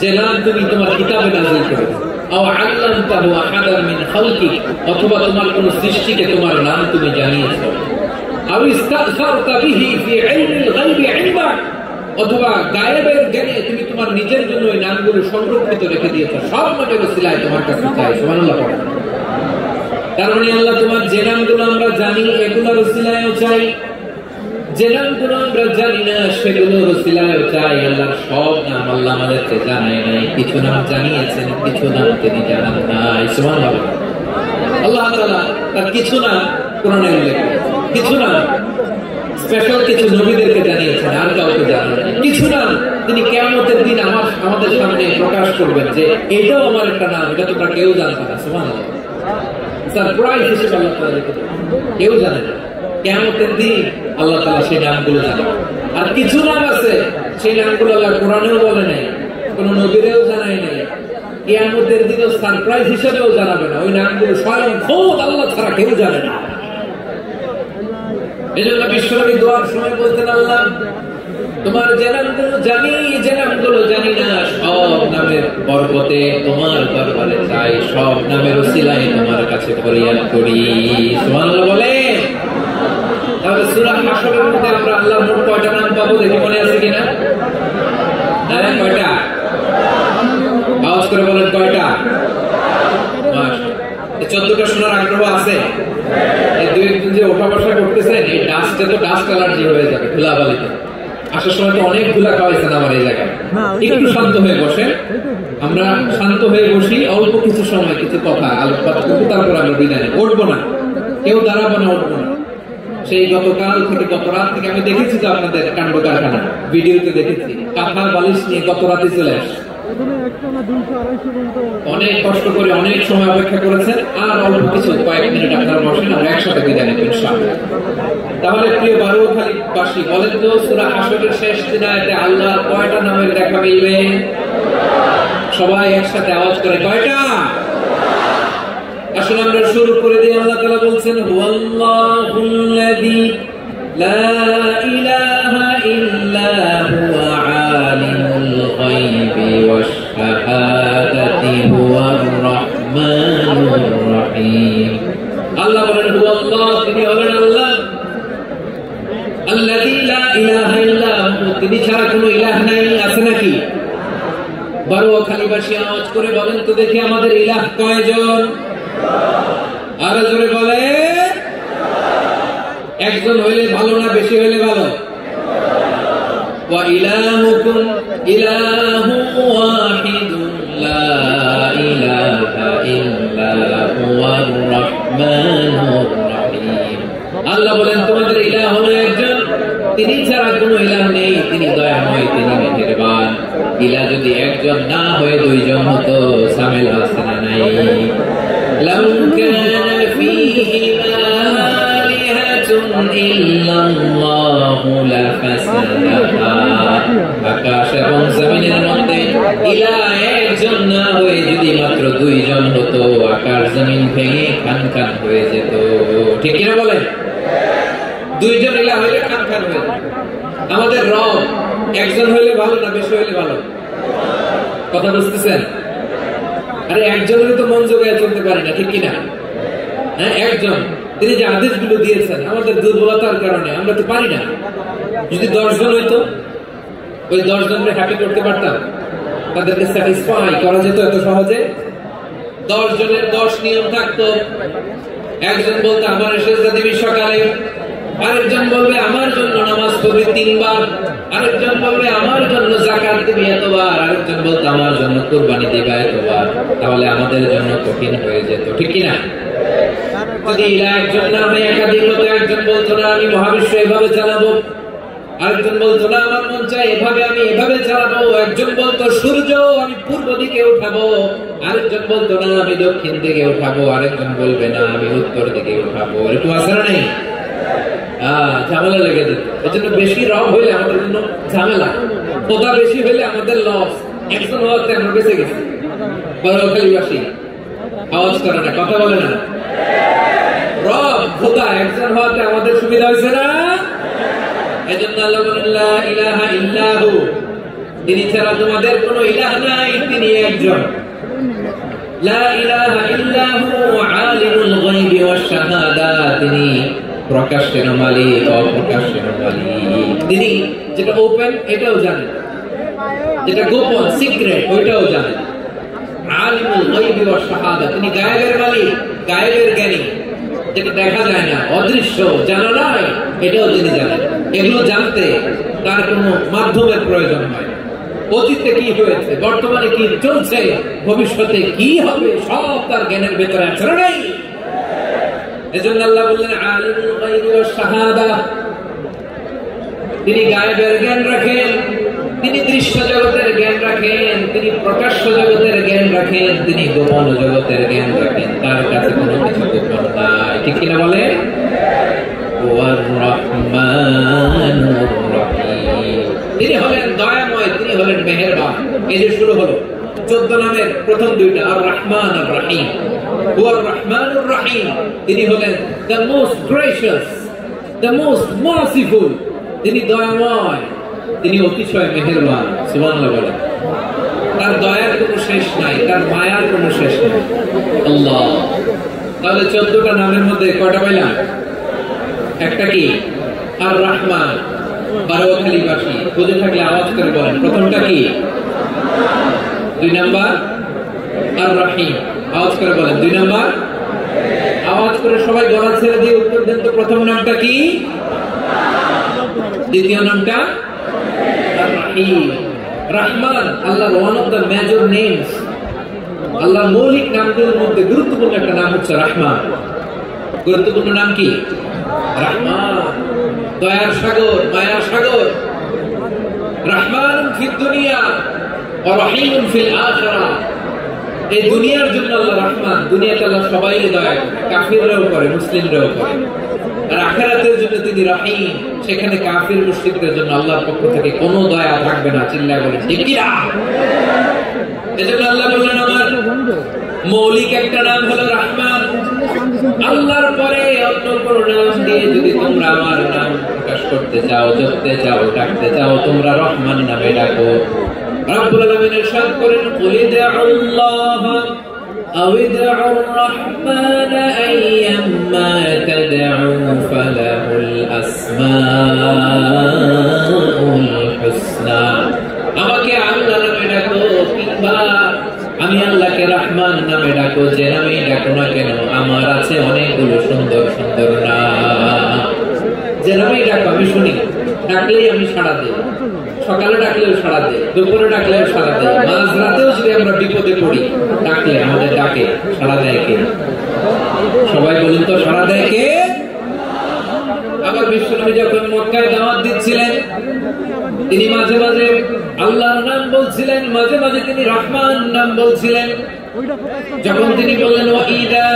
যে নাম তুমি তোমার কিতাবে নাযিল করেছো, আও আল্লামতাহু আহাদাম মিন খালকি, অথবা তোমার কোন সৃষ্টিকে তোমার নাম তুমি জানিয়েছো, আও ইস্তাগফারতা বিহি ফি ইলমিল গায়বি ইনদাক, অথবা গায়েবের জ্ঞানে তুমি তোমার নিজের জন্য ওই নামগুলো সংরক্ষিত রেখে দিয়েছো। সব নামের ওসিলায় তোমার কাছে চাই। সুবহানাল্লাহ। তার মানে আল্লাহ তোমার যে নামগুলো আমরা জানি এগুলোর ওসিলায়ও চাই, যে নামগুলো আমরা জানি না সেগুলোর ওসিলায়ও চাই। আল্লাহর সব নাম আল্লাহ আমাদেরকে জানায় নাই, কিছু নাম জানিয়েছেন, কিছু নাম তিনি জানান নাই। সুবহানাল্লাহ। আল্লাহ তাআলা তার কিছু নাম কোরআনে উল্লেখ করেছেন, কিছু নাম স্পেশাল কিছু নবীদেরকে জানিয়েছেন, আর কাউকে জানান নাই। কিছু নাম তিনি কিয়ামতের দিন আমাদের সামনে প্রকাশ করবেন যে এটাও আমার একটা নাম, এটা তোমরা কেউ জানবে না। সুবহানাল্লাহ। সারপ্রাইজ হিসেবে আল্লাহ তাআলা রেখেছেন, কেউ জানে না। কিয়ামতের দিন আল্লাহ তাআলা সেই নামগুলো জানাবেন। আর কিছু নাম আছে সেই নামগুলো আল্লাহ কোরআনেও বলে নাই, কোন নবীরেও জানায় নাই, কিয়ামতের দিনও সারপ্রাইজ হিসেবেও জানাবে না। ওই নামগুলো স্বয়ং খোদ আল্লাহ ছাড়া কেউ জানে না। এজন্য বিশ্বনবী দোয়ার সময় বলতেন, আল্লাহ তোমার যে নামগুলো জানি, যে নামগুলো জানি না, সব নামের বরকতে তোমার দরবারে চাই, সব নামের ওসিলায় তোমার কাছে ফরিয়াদ করি। সুবহানাল্লাহ বলে। তাহলে সূরা হাশরের মধ্যে আমরা আল্লাহর মোট কয়টা নাম পাবো দেখি, মনে আছে কিনা? হ্যাঁ, কয়টা? আওয়াজ করে বলেন কয়টা? 14টা শোনার আগ্রহ আছে? এই দুই একদিন যে ওঠা বসা করতেছেন, এই ডাস্টে তো ডাস্ট অ্যালার্জি হয়ে যাবে, ধুলাবালিতে। আসার সময় তো অনেক ধুলা খাওয়াইছেন আমার এই জায়গায়। একটু শান্ত হয়ে বসেন, আমরা শান্ত হয়ে বসি, অল্প কিছু সময় কিছু কথা আলোচনা করবো, তারপর আমরা বিদায় নেব। উঠবো না, কেউ দাঁড়াবো না, উঠবো না। সেই গতকাল থেকে গত রাত থেকে আমি দেখেছি তো আপনাদের কাণ্ড কারখানা, ভিডিওতে দেখেছি। কাঁথার বালিশ নিয়ে গত রাতে চলে আসে, অনেক কষ্ট করে অনেক সময় অপেক্ষা করেছেন। আর অল্প কিছু কয়েক মিনিট আপনারা বসেন, আমরা একসাথে বিদায় নেব ইনশাআল্লাহ। তাহলে প্রিয় বারুখালীবাসী, বলেন তো সূরা হাশরের শেষ দিনায়তে আল্লাহর কয়টা নামের দেখা মিলবে? সবাই একসাথে আওয়াজ করে কয়টা? আসলে আমরা শুরু করে দিই। আল্লাহ তাআলা বলছেন, হুয়াল্লাহুল্লাযী লা ইলাহা ইল্লা হুয়া আলিমুল গায়বি ওয়াশ শাহাদাতি হুয়ার রাহমানুর রহিম। আল্লাহ বলেন হুয়াল্লাহ, তিনি হলেন আল্লাহ, আল্লাযী লা ইলাহা ইল্লা হু, তিনি ছাড়া কোনো ইলাহ নাই। আছে নাকি? বারুখালীবাসী আওয়াজ করে বলেন তো দেখি, আমাদের ইলাহ কয়জন? আরো জোরে বলে। একজন হইলে ভালো না বেশি হইলে ভালো? ওয়া ইলাহুকুম ইলাহু ওয়াহিদুন লা ইলাহা ইল্লা হুয়ার রাহমানুর রহিম। আল্লাহ বলেন তোমাদের ইলাহ হলো একজন, তিনি ছাড়া কোনো ইলাহ নেই, তিনি দয়াময়, তিনি মেহেরবান। ইলাহ যদি একজন না হয়ে দুইজন হতো, ঝামেলা আছে না নাই? লাউ কানা ফীহিমা আলিহাতুন ইল্লাল্লাহু লাফাসাদাতা, আকাশ এবং জমিনের মধ্যে ইলাহ একজন না হয়ে যদি মাত্র দুইজন হতো, আকাশ জমিন ভেঙে খান খান হয়ে যেত। ঠিক কিনা বলেন? দুইজন ইলাহ হইলে খান খান হয়ে যেত। আমাদের রব একজন হইলে ভালো না বেশি হইলে ভালো? কথা বুঝতেছেন? আরে একজনের তো মন জোগায় চলতে পারি না, ঠিক কিনা? হ্যাঁ, একজন, তিনি যে আদেশগুলো দিয়েছেন আমাদের দুর্বলতার কারণে আমরা তো পারি না। যদি 10 জন হইতো, ওই 10 জনকে হ্যাপি করতে পারতাম, তাদেরকে স্যাটিসফাই করা যেত এত সহজে? 10 জনের 10 নিয়ম থাকতো। একজন বলতো আমার সেজদা দিবি সকালে, আরেকজন বলবে আমার জন্য নামাজ পড়বি 3 বার, আরেকজন বলবে আমার জন্য যাকাত দিবি এতবার, আরেকজন বলতো আমার জন্য কুরবানি দিবা এতবার। তাহলে আমাদের জন্য কঠিন হয়ে যেত, ঠিক কিনা? যদি ইলাহ একজন না হয়ে একাধিক হতো, একজন বলতো না আমি মহাবিশ্ব এভাবে চালাবো, আরেকজন বলতো না আমার মন চায় এভাবে, আমি এভাবে চালাবো, একজন বলতো সূর্য আমি পূর্ব দিকে উঠাবো, আরেকজন বলতো না আমি দক্ষিণ দিকে উঠাবো, আরেকজন বলবে না আমি উত্তর দিকে উঠাবো। এরকম আছে না নেই? ঝামেলা লেগে যেত। এজন্য বেশি রব হইলে আমাদের জন্য ঝামেলা, খোদা বেশি হইলে আমাদের লস। একজন হওয়াতে আমরা বেঁচে গেছি। বারুখালীবাসী আওয়াজ করে না, কথা বলে না। রব খোদা একজন হওয়াতে আমাদের সুবিধা হয়েছে না? এজন্য আল্লাহ বলেন লা ইলাহা ইল্লাহু, তিনি ছাড়া তোমাদের কোনো ইলাহ নাই, তিনি একজন। লা ইলাহা ইল্লাহু আলিমুল গায়বি ওয়াশ শাহাদা, তিনি প্রকাশের মালিক, অপ্রকাশের মালিক। তিনি যেটা ওপেন এটাও জানেন, যেটা গোপন সিক্রেট ওইটাও জানেন। আলিমুল গায়বি ওয়াশ শাহাদা, তিনি গায়েবের মালিক, গায়েবের জ্ঞানী, যেটা দেখা যায় না, অদৃশ্য, জানা নাই, এটাও তিনি জানেন। এগুলো জানতে তার কোনো মাধ্যমের প্রয়োজন হয়। অতীতে কি হয়েছে, বর্তমানে কি চলছে, ভবিষ্যতে কি হবে, সব তার জ্ঞানের ভেতরে আছে না নাই? এজন্য আল্লাহ বললেন আলিমুল গায়বি ওয়াশ শাহাদা, তিনি গায়েবের জ্ঞান রাখেন, তিনি দৃশ্য জগতের জ্ঞান রাখেন, তিনি প্রকাশ্য জগতের জ্ঞান রাখেন, তিনি গোপন জগতের জ্ঞান রাখেন। তার কাছে কোনো কিছু গোপন নাই, ঠিক কিনা বলে? ওয়ার রহমানুর রহিম, তিনি হলেন দয়াময়, তিনি হলেন মেহেরবান। এই যে শুরু হলো 14 নামের প্রথম দুইটা, আর রহমান আর রহিম। ওয়ার রহমানুর রহিম, তিনি হলেন the most gracious, the most merciful, তিনি দয়াময়, তিনি অতিশয় মেহেরবান। সুবহানাল্লাহ বলেন। তার দয়ার কোনো শেষ নাই, তার মায়ার কোনো শেষ নাই। আল্লাহ, তাহলে 14টা নামের মধ্যে কয়টা পাইলাম? একটা কি? আর রহমান। বারোয়াখালীবাসী বুঝে থাকলে আওয়াজ করে বলেন, প্রথমটা কি? 2 নাম্বার আর রহিম, আওয়াজ করে বলেন 2 নাম্বার। আওয়াজ করে সবাই গলা ছেড়ে দিয়ে উত্তর দেন তো, প্রথম নামটা কি? দ্বিতীয় নামটা আর রহিম। রহমান আল্লাহর one of the major names, আল্লাহর মৌলিক নামগুলোর মধ্যে গুরুত্বপূর্ণ একটা নাম হচ্ছে রহমান। গুরুত্বপূর্ণ নাম কি? রহমান, দয়ার সাগর, মায়ার সাগর। রহমানুন ফিদ দুনিয়া ওয়া রহিমুন ফিল আখিরাহ। এই দুনিয়ার জন্য আল্লাহ রহমান, দুনিয়াতে আল্লাহ সবাইকে দয়া করে, কাফিররাও করে, মুসলিমরাও করে। আর আখিরাতের জন্য তিনি রহিম, সেখানে কাফির মুশরিকদের জন্য আল্লাহর পক্ষ থেকে কোনো দয়া থাকবে না। চিল্লায় বলে ঠিক কি না? এজন্য আল্লাহ বললেন আমার মৌলিক একটা নাম হলো রহমান। আল্লাহর পরে অন্য কোনো নাম দিয়ে যদি তোমরা আমার নাম প্রকাশ করতে চাও, জপতে চাও, ডাকতে চাও, তোমরা রহমান নামে ডাকো। রব্বুল আলামিন ইরশাদ করেন, কুলিদাল্লাহ আও ইদউর রহমান আইয়াম্মা তাদউ ফালাহুল আসমাউল হুসনা। আমাকে আল্লাহ নামে ডাকো, কিংবা আমি আল্লাহকে রহমান নামে ডাকো, যে নামে ডাকো না কেন আমার আছে অনেকগুলো সুন্দর সুন্দর নাম। যে নামে ডাকো আমি শুনি, ডাকলেই আমি সাড়া দিই। সকালে ডাকলেও সাড়া দেয়, দুপুরে ডাকলেও সাড়া দেয়, মাঝ রাতেও যদি আমরা বিপদে পড়ি ডাকলে আমাদের ডাকে সাড়া দেয় কে? সবাই বলুন তো, সাড়া দেয় কে? আবার বিশ্বনবী যখন মক্কায় দাওয়াত দিচ্ছিলেন, তিনি মাঝে মাঝে আল্লাহর নাম বলছিলেন, মাঝে মাঝে তিনি রহমান নাম বলছিলেন। যখন তিনি বললেন ওয়াইদা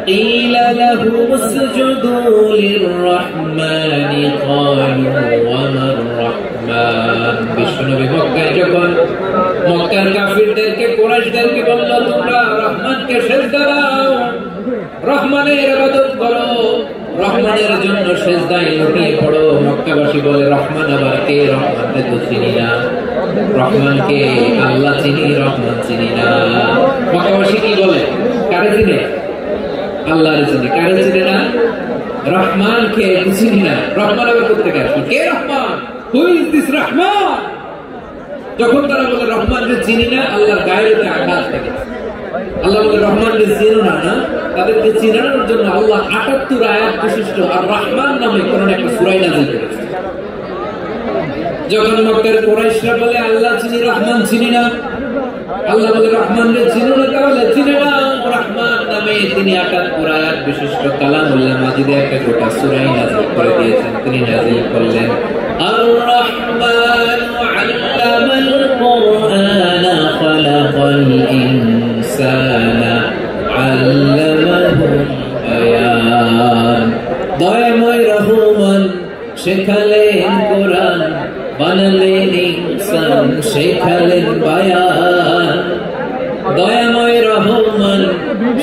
কিলা লাহুম উসজুদু লিররহমানি ক্বালু ওয়া মার রহমান। বিশ্বনবী মক্কায় যখন মক্কার কাফিরদেরকে, কুরাইশদেরকে বলল তোমরা রহমানকে সিজদা দাও, রহমানের ইবাদত করো, রহমানের জন্য সিজদায় লুটিয়ে পড়ো। মক্কাবাসী বলে রহমান আবার কে? রহমানকে তো চিনি না। রহমানকে আল্লাহ চিনি, রহমান চিনি না। মক্কাবাসী কি বলে? কারে চিনে? আল্লাহরে চিনি। কারে চিনে না? রহমানকে চিনি না। রহমান আবার কোথা থেকে আসবে? কে Rahman? Who is this Rahman? যখন তারা বলে রহমানকে চিনি না, আল্লাহর গায়েতে আঘাত লাগে। আল্লাহ বলে রহমানকে চিনো না, না? তাদেরকে চিনানোর জন্য আল্লাহ ৭৮ আয়াত বিশিষ্ট আর রহমান নামে কোরআন একটা সূরা নাযিল করেছে। যখন মক্কার কুরাইশরা বলে আল্লাহ চিনি, রহমান চিনি না, আল্লাহ বলে রহমানকে চিনো না, তাহলে চিনে না। রহমান নামে তিনি ৭৮ আয়াত বিশিষ্ট কালামুল্লাহ মাজিদে একটা গোটা সূরা নাযিল করে দিয়েছেন। তিনি নাযিল করলেন আর রহমান আল্লামাল কুরআন খালাকাল ইনসানা আল্লামাহুল বায়ান। দয়াময় রহমান শেখালেন কোরআন, বানালেন ইনসান, শেখালেন বায়ান। দয়াময় রহমান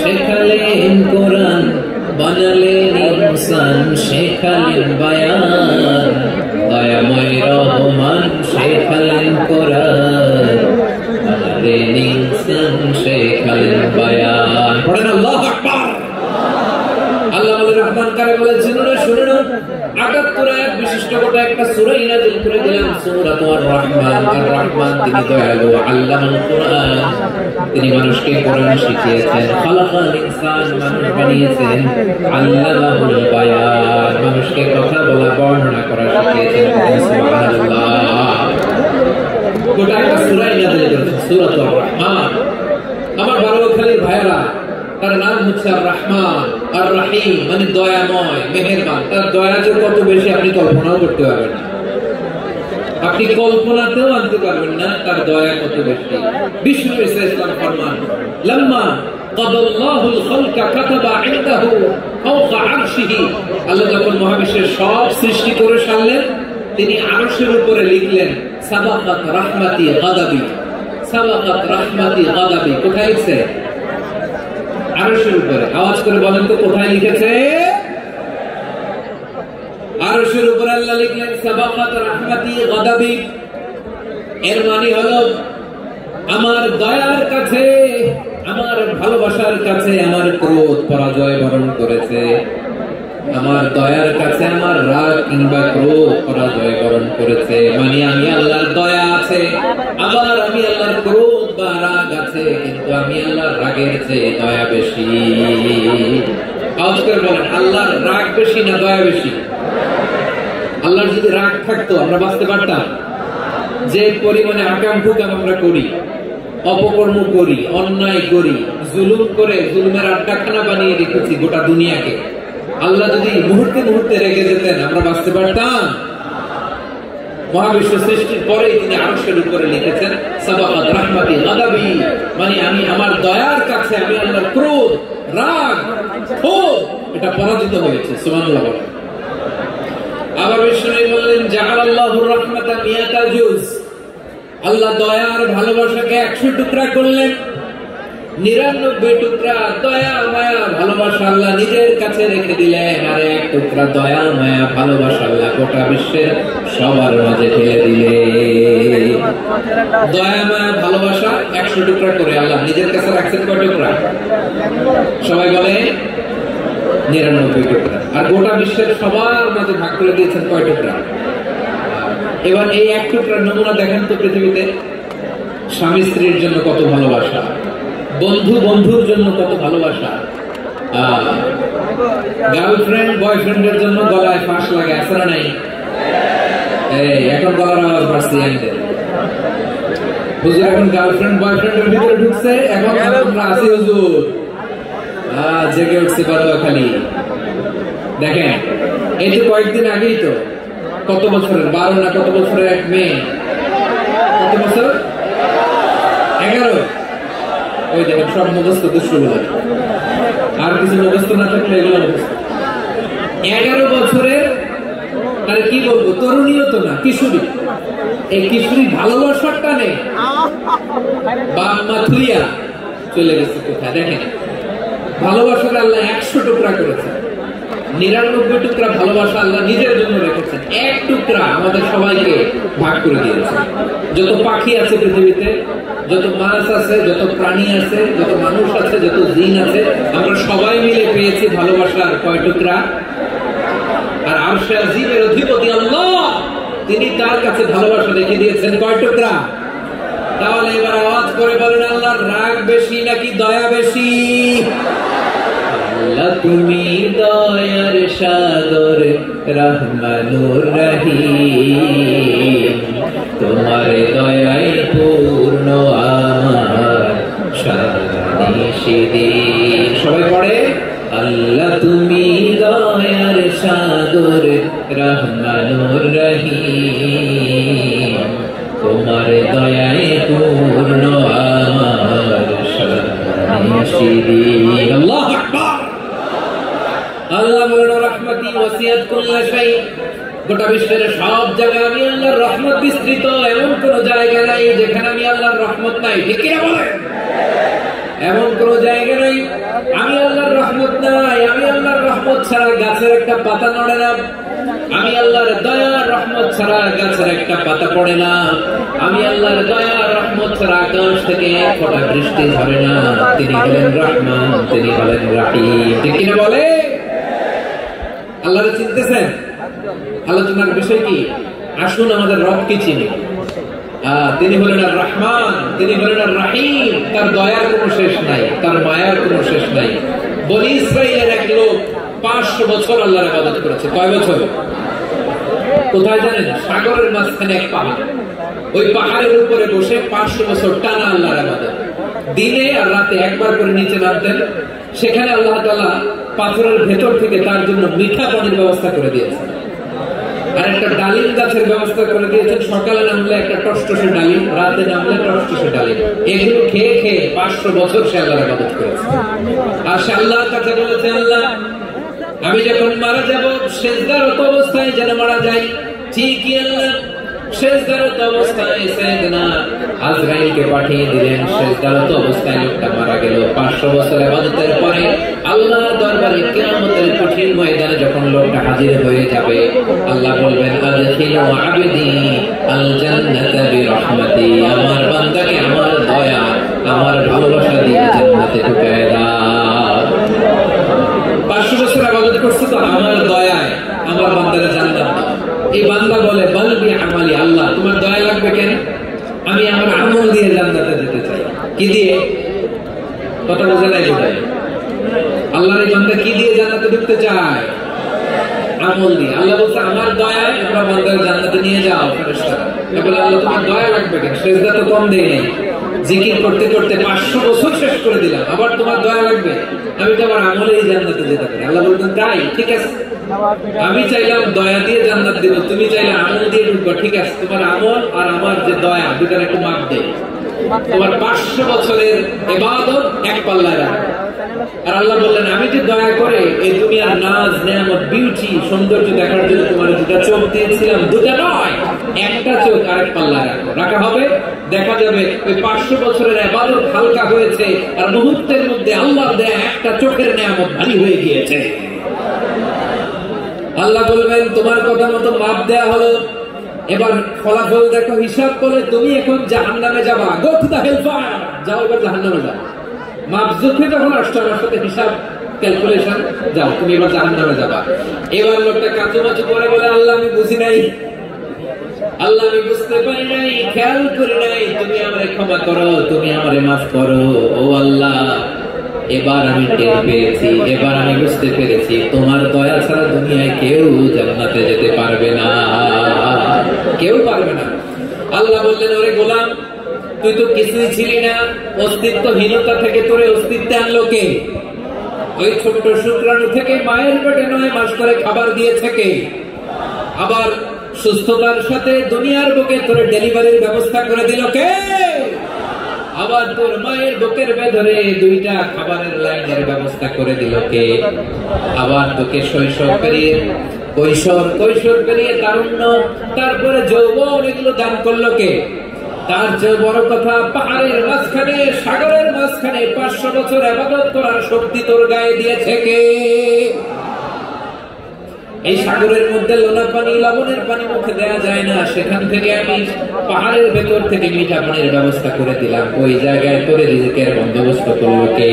শেখালেন কোরআন, বানালেন ইনসান, শেখালেন বায়ান। দয়াময় রহমান শেখালেন কোরআন, নাযিল করে দিলেন সূরাতুর রহমান। আর রহমান তিনি দয়ালু, আল্লামাল কুরআন, তিনি মানুষকে কোরআন শিখিয়েছেন। খালাকাল ইনসান, মানুষ বানিয়েছেন। আল্লামাহুল বায়ান, মানুষকে কথা বলা বর্ণনা করা শিখিয়েছেন। সুবহানাল্লাহ। গোটা একটা সূরা নাযিল করেছেন সূরাতুর রহমান। আমার বারোখালীর ভাইরা, তার নাম হচ্ছে আর রহমান আর রহিম, মানে দয়াময়, মেহেরবান। তার দয়া যে কত বেশি আপনি কল্পনাও করতে পারবেন না, আপনি কল্পনাতেও আনতে পারবেন না তার দয়া কত বেশি। বিষ্ণু ইসলাম ফরমান, লাম্মা কাদাল্লাহুল খালকা কাতাবা ইনদাহু ফাওকা আরশিহি, আল্লাহ যখন মহাবিশ্বের সব সৃষ্টি করে সারলেন, তিনি আরশের উপরে লিখলেন সাবাকাত রাহমাতি গাদাবি, সাবাকাত রাহমাতি গাদাবি। কোথায় লিখছে? আরশের উপরে। আওয়াজ করে বলেন তো কোথায় লিখেছে? আরশের উপরে আল্লাহ লিখলেন সাবাকাত রাহমাতি গাদাবি। এর মানে হলো আমার দয়ার কাছে, আমার ভালোবাসার কাছে আমার ক্রোধ পরাজয় বরণ করেছে, আমার দয়ার কাছে আমার রাগ কিংবা ক্রোধ পরাজয় বরণ করেছে। মানে আমি আল্লাহর দয়া আছে, আবার আমি আল্লাহর ক্রোধ বা রাগ আছে, কিন্তু আমি আল্লাহর রাগের চেয়ে দয়া বেশি। আওয়াজ করে বলেন, আল্লাহর রাগ বেশি না দয়া বেশি? আল্লাহর যদি রাগ থাকতো আমরা বাঁচতে পারতাম? যে পরিমাণে আকাম হুকাম আমরা করি, অপকর্ম করি, অন্যায় করি, জুলুম করে জুলুমের আড্ডাখানা বানিয়ে রেখেছি গোটা দুনিয়াকে, আল্লাহ যদি মুহূর্তে মুহূর্তে রেগে যেতেন আমরা বাঁচতে পারতাম? মহাবিশ্ব সৃষ্টির পরে তিনি আরশের উপরে লিখেছেন সাবাকাত রাহমাতি গাদাবি, মানে আমি আমার দয়ার কাছে আমি আল্লাহর ক্রোধ, রাগ, ক্ষোভ এটা পরাজিত হয়েছে। সুবহানাল্লাহ। আবার বিষ্ণু বললেন জাআলাল্লাহুর রাহমাতা মিয়াতা জুজ, আল্লাহ দয়ার ভালোবাসাকে 100 টুকরা করলেন। 99 টুকরা দয়া মায়া ভালোবাসা আল্লাহ নিজের কাছে রেখে দিলেন, আর 1 টুকরা দয়া মায়া ভালোবাসা আল্লাহ গোটা বিশ্বের সবার মাঝে ফেলে দিলেন। দয়া মায়া ভালোবাসা 100 টুকরা করে আল্লাহ নিজের কাছে রাখছেন কয় টুকরা? সবাই বলে 99 টুকরা। আর গোটা বিশ্বের সবার মাঝে ভাগ করে দিয়েছেন কয় টুকরা? এবার এই 1 টুকরার নমুনা দেখেন তো পৃথিবীতে। স্বামী স্ত্রীর জন্য কত ভালোবাসা, বন্ধু বন্ধুর জন্য কত ভালোবাসা, গার্লফ্রেন্ড বয়ফ্রেন্ডের জন্য গলায় ফাঁস লাগে, আছে না নাই? এখন গলার আওয়াজ বাড়ছে। হুজুর এখন গার্লফ্রেন্ড বয়ফ্রেন্ডের ভিতরে ঢুকছে, এখন আমরা আছি হুজুর। জেগে উঠছে বারোয়াখালী। দেখেন এই তো কয়েকদিন আগেই তো, কত বছরের 12 না কত বছরের এক মেয়ে, কত বছর? 11। ওই দেখেন সব মুখস্থ দুষ্টগুলো, আর কিছু মুখস্থ না থাকলে এগুলো মুখস্থ। 11 বছরের, তাহলে কি বলবো, তরুণীও তো না, কিশোরী। এই কিশোরী ভালোবাসার টানে বাপ মা থুইয়া চলে গেছে কোথায়? দেখেন ভালোবাসার আল্লাহ 100 টুকরা করেছে, 99 টুকরা ভালোবাসা আল্লাহ নিজের জন্য রেখেছেন, 1 টুকরা আমাদের সবাইকে ভাগ করে দিয়েছে। যত পাখি আছে পৃথিবীতে, যত মাছ আছে, যত প্রাণী আছে, যত মানুষ আছে, যত জিন আছে, আমরা সবাই মিলে পেয়েছি ভালোবাসার কয় টুকরা? আর আরশে আজিমের অধিপতি আল্লাহ, তিনি তার কাছে ভালোবাসা রেখে দিয়েছেন কয় টুকরা? তাহলে এবার আওয়াজ করে বলেন, আল্লাহর রাগ বেশি নাকি দয়া বেশি? আল্লাহ তুমি দয়ার সাগর রহমানুর রহিম, তোমার দয়ায় পূর্ণ আমার সারানিশিদিন। সবাই পড়ে, আল্লাহ তুমি দয়ার সাগর রহমানুর রহিম, তোমার দয়ায় পূর্ণ আমার সারানিশিদিন। আল্লাহু আকবার। আল্লাহ বলেন রহমতি ওয়াসিয়াত কুল্লা শাই, গোটা বিশ্বের সব জায়গায় আমি আল্লাহর রহমত বিস্তৃত, এমন কোন জায়গা নাই যেখানে আমি আল্লাহর রহমত নাই। ঠিক কি না বলেন? এমন কোন জায়গা নাই আমি আল্লাহর রহমত নাই। আমি আল্লাহর রহমত ছাড়া গাছের একটা পাতা নড়ে না, আমি আল্লাহর দয়া রহমত ছাড়া গাছের একটা পাতা পড়ে না, আমি আল্লাহর দয়া রহমত ছাড়া আকাশ থেকে এক ফোঁটা বৃষ্টি ঝরে না। তিনি হলেন রহমান, তিনি হলেন রহিম। ঠিক কি না বলে? আল্লাহরে চিনতেছেন? আলোচনার বিষয় কি? আসুন আমাদের রবকে চিনি। তিনি হলেন আর রহমান, তিনি হলেন আর রাহিম। তার দয়ার কোনো শেষ নাই, তার মায়ার কোনো শেষ নাই। বনি ইসরাইলের এক লোক 500 বছর আল্লাহর ইবাদত করেছে। কয় বছর? কোথায় জানেন? সাগরের মাঝখানে এক পাহাড়, ওই পাহাড়ের উপরে বসে 500 বছর টানা আল্লাহর ইবাদত। দিনে আর রাতে একবার করে নিচে নামতেন। সেখানে আল্লাহ তাআলা পাথরের ভেতর থেকে তার জন্য মিঠা পানির ব্যবস্থা করে দিয়েছেন, আর একটা ডালিম গাছের ব্যবস্থা করে দিয়েছেন। সকালে নামলে একটা টসটসে ডালিম, রাতে নামলে টসটসে ডালিম। এগুলো খেয়ে খেয়ে 500 বছর সে আল্লাহর ইবাদত করেছে। আর সে আল্লাহর কাছে বলেছে, আল্লাহ আমি যখন মারা যাব সেজদারত অবস্থায় যেন মারা যাই। ঠিকই আল্লাহ সেজদারত অবস্থায় সাইয়েদনা আজরাইলকে পাঠিয়ে দিলেন। সেজদারত অবস্থায় লোকটা মারা গেল। 500 বছর ইবাদতের পরে আল্লাহর দরবারে কিয়ামতের কঠিন ময়দানে যখন লোকটা হাজির হয়ে যাবে, আল্লাহ বলবেন, আদখিলু আবদি আল জান্নাতা বিরহমাতি। আমার বান্দাকে আমার দয়া, আমার ভালোবাসা দিয়ে জান্নাতে ঢুকায় দাও। 500 বছর ইবাদত করছে তো আমার দয়ায় আমার বান্দারে জান্নাত দাও। এই বান্দা বলে, বলবি আমালি, আল্লাহ তোমার দয়া লাগবে কেন? আমি আমার আমল দিয়ে জান্নাতে যেতে চাই। কি দিয়ে? কথা বোঝা নাই বোধহয়। আল্লাহর এই বান্দা কি দিয়ে জান্নাতে ঢুকতে চায়? আমল দিয়ে। আল্লাহ বলছে, আমার দয়ায় তোমরা বান্দার জান্নাতে নিয়ে যাও। ফেরেশতারা বলে, আল্লাহ তোমার দয়া লাগবে কেন? সেজদা তো কম দেই নাই, জিকির করতে করতে 500 বছর শেষ করে দিলাম, আবার তোমার দয়া লাগবে? আমি তো আমার আমলেই জান্নাতে যেতে পারি। আল্লাহ বলতেন, তাই ঠিক আছে, আমি চাইলাম দয়া দিয়ে জান্নাত দেব, তুমি চাইলে আমল দিয়ে ঢুকবো। ঠিক আছে, তোমার আমল আর আমার যে দয়া দুটার একটু মাপ দেয়। তোমার 500 বছরের ইবাদত এক পাল্লায় রাখ। আর আল্লাহ বললেন, আমি যে দয়া করে এই দুনিয়ার নাজ নেয়ামত বিউটি সৌন্দর্য দেখার জন্য তোমার দুটা চোখ দিয়েছিলাম, দুটা নয় একটা চোখ আরেক পাল্লায় রাখো। রাখা হবে, দেখা যাবে ওই 500 বছরের ইবাদত হালকা হয়েছে, আর মুহূর্তের মধ্যে আল্লাহর দেয়া একটা চোখের নেয়ামত ভারী হয়ে গিয়েছে। আল্লাহ বলবেন, তোমার কথা মতো মাপ দেয়া হলো, এবার ফলাফল দেখো, হিসাব করে তুমি এখন জাহান্নামে যাবা। গো টু দ্য হেলফায়ার, যাও এবার জাহান্নামে যাও। মাপ যুক্তি যখন আসছে আমার সাথে হিসাব ক্যালকুলেশন, যাও তুমি এবার জাহান্নামে যাবা। এবার লোকটা কাচুমাচু করে বলে, আল্লাহ আমি বুঝি নাই, আল্লাহ আমি বুঝতে পারি নাই, খেয়াল করি নাই, তুমি আমারে ক্ষমা করো, তুমি আমারে মাফ করো। ও আল্লাহ, এবার আমি টের পেয়েছি, এবার আমি বুঝতে পেরেছি, তোমার দয়া ছাড়া দুনিয়ায় কেউ জান্নাতে যেতে পারবে না, কেউ পারবে না। আল্লাহ বললেন, ওরে গোলাম, তুই তো কিছুই ছিলি না, অস্তিত্বহীনতা থেকে তোরে অস্তিত্বে আনলো কে? ওই ছোট্ট শুক্রাণু থেকে মায়ের পেটে 9 মাস করে খাবার দিয়েছে কে? আবার সুস্থতার সাথে দুনিয়ার বুকে তোরে ডেলিভারির ব্যবস্থা করে দিল কে? আবার তোর মায়ের বুকের ভেতরে 2টা খাবারের লাইনের ব্যবস্থা করে দিল কে? আবার তোকে শৈশব পেরিয়ে কৈশোর পেরিয়ে তারুণ্য, তারপরে যৌবন, এগুলো দান করলো কে? তার চেয়ে বড় কথা, পাহাড়ের মাঝখানে সাগরের মাঝখানে 500 বছর ইবাদত করার শক্তি তোর গায়ে দিয়েছে কে? এই সাগরের মধ্যে লোনা পানি, লবণের পানি মুখে দেয়া যায় না, সেখান থেকে আমি পাহাড়ের ভেতর থেকে মিঠা পানির ব্যবস্থা করে দিলাম। ওই জায়গায় তোরে রিজিকের বন্দোবস্ত করলো কে?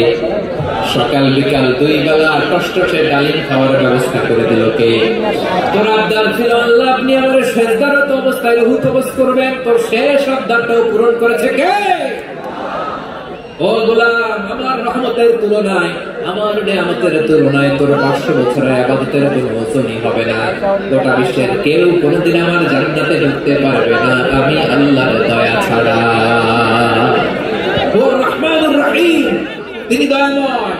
সকাল বিকাল 2 বেলা টসটসে ডালিম খাওয়ার ব্যবস্থা করে দিল কে? তোর আবদার ছিল, আল্লাহ আপনি আমার সেজদারত অবস্থায় রুহু কবজ করবেন, তোর শেষ আবদারটাও পূরণ করেছে কে? ও গোলাম, আমার রহমতের তুলনায়, আমার নিয়ামতের তুলনায় তোর 500 বছরের ইবাদতের কোনো ওজনই হবে না। গোটা বিশ্বের কেউ কোনোদিন আমার জান্নাতে ঢুকতে পারবে না আমি আল্লাহর দয়া ছাড়া। ও রহমানুর রহিম, তিনি দয়াময়,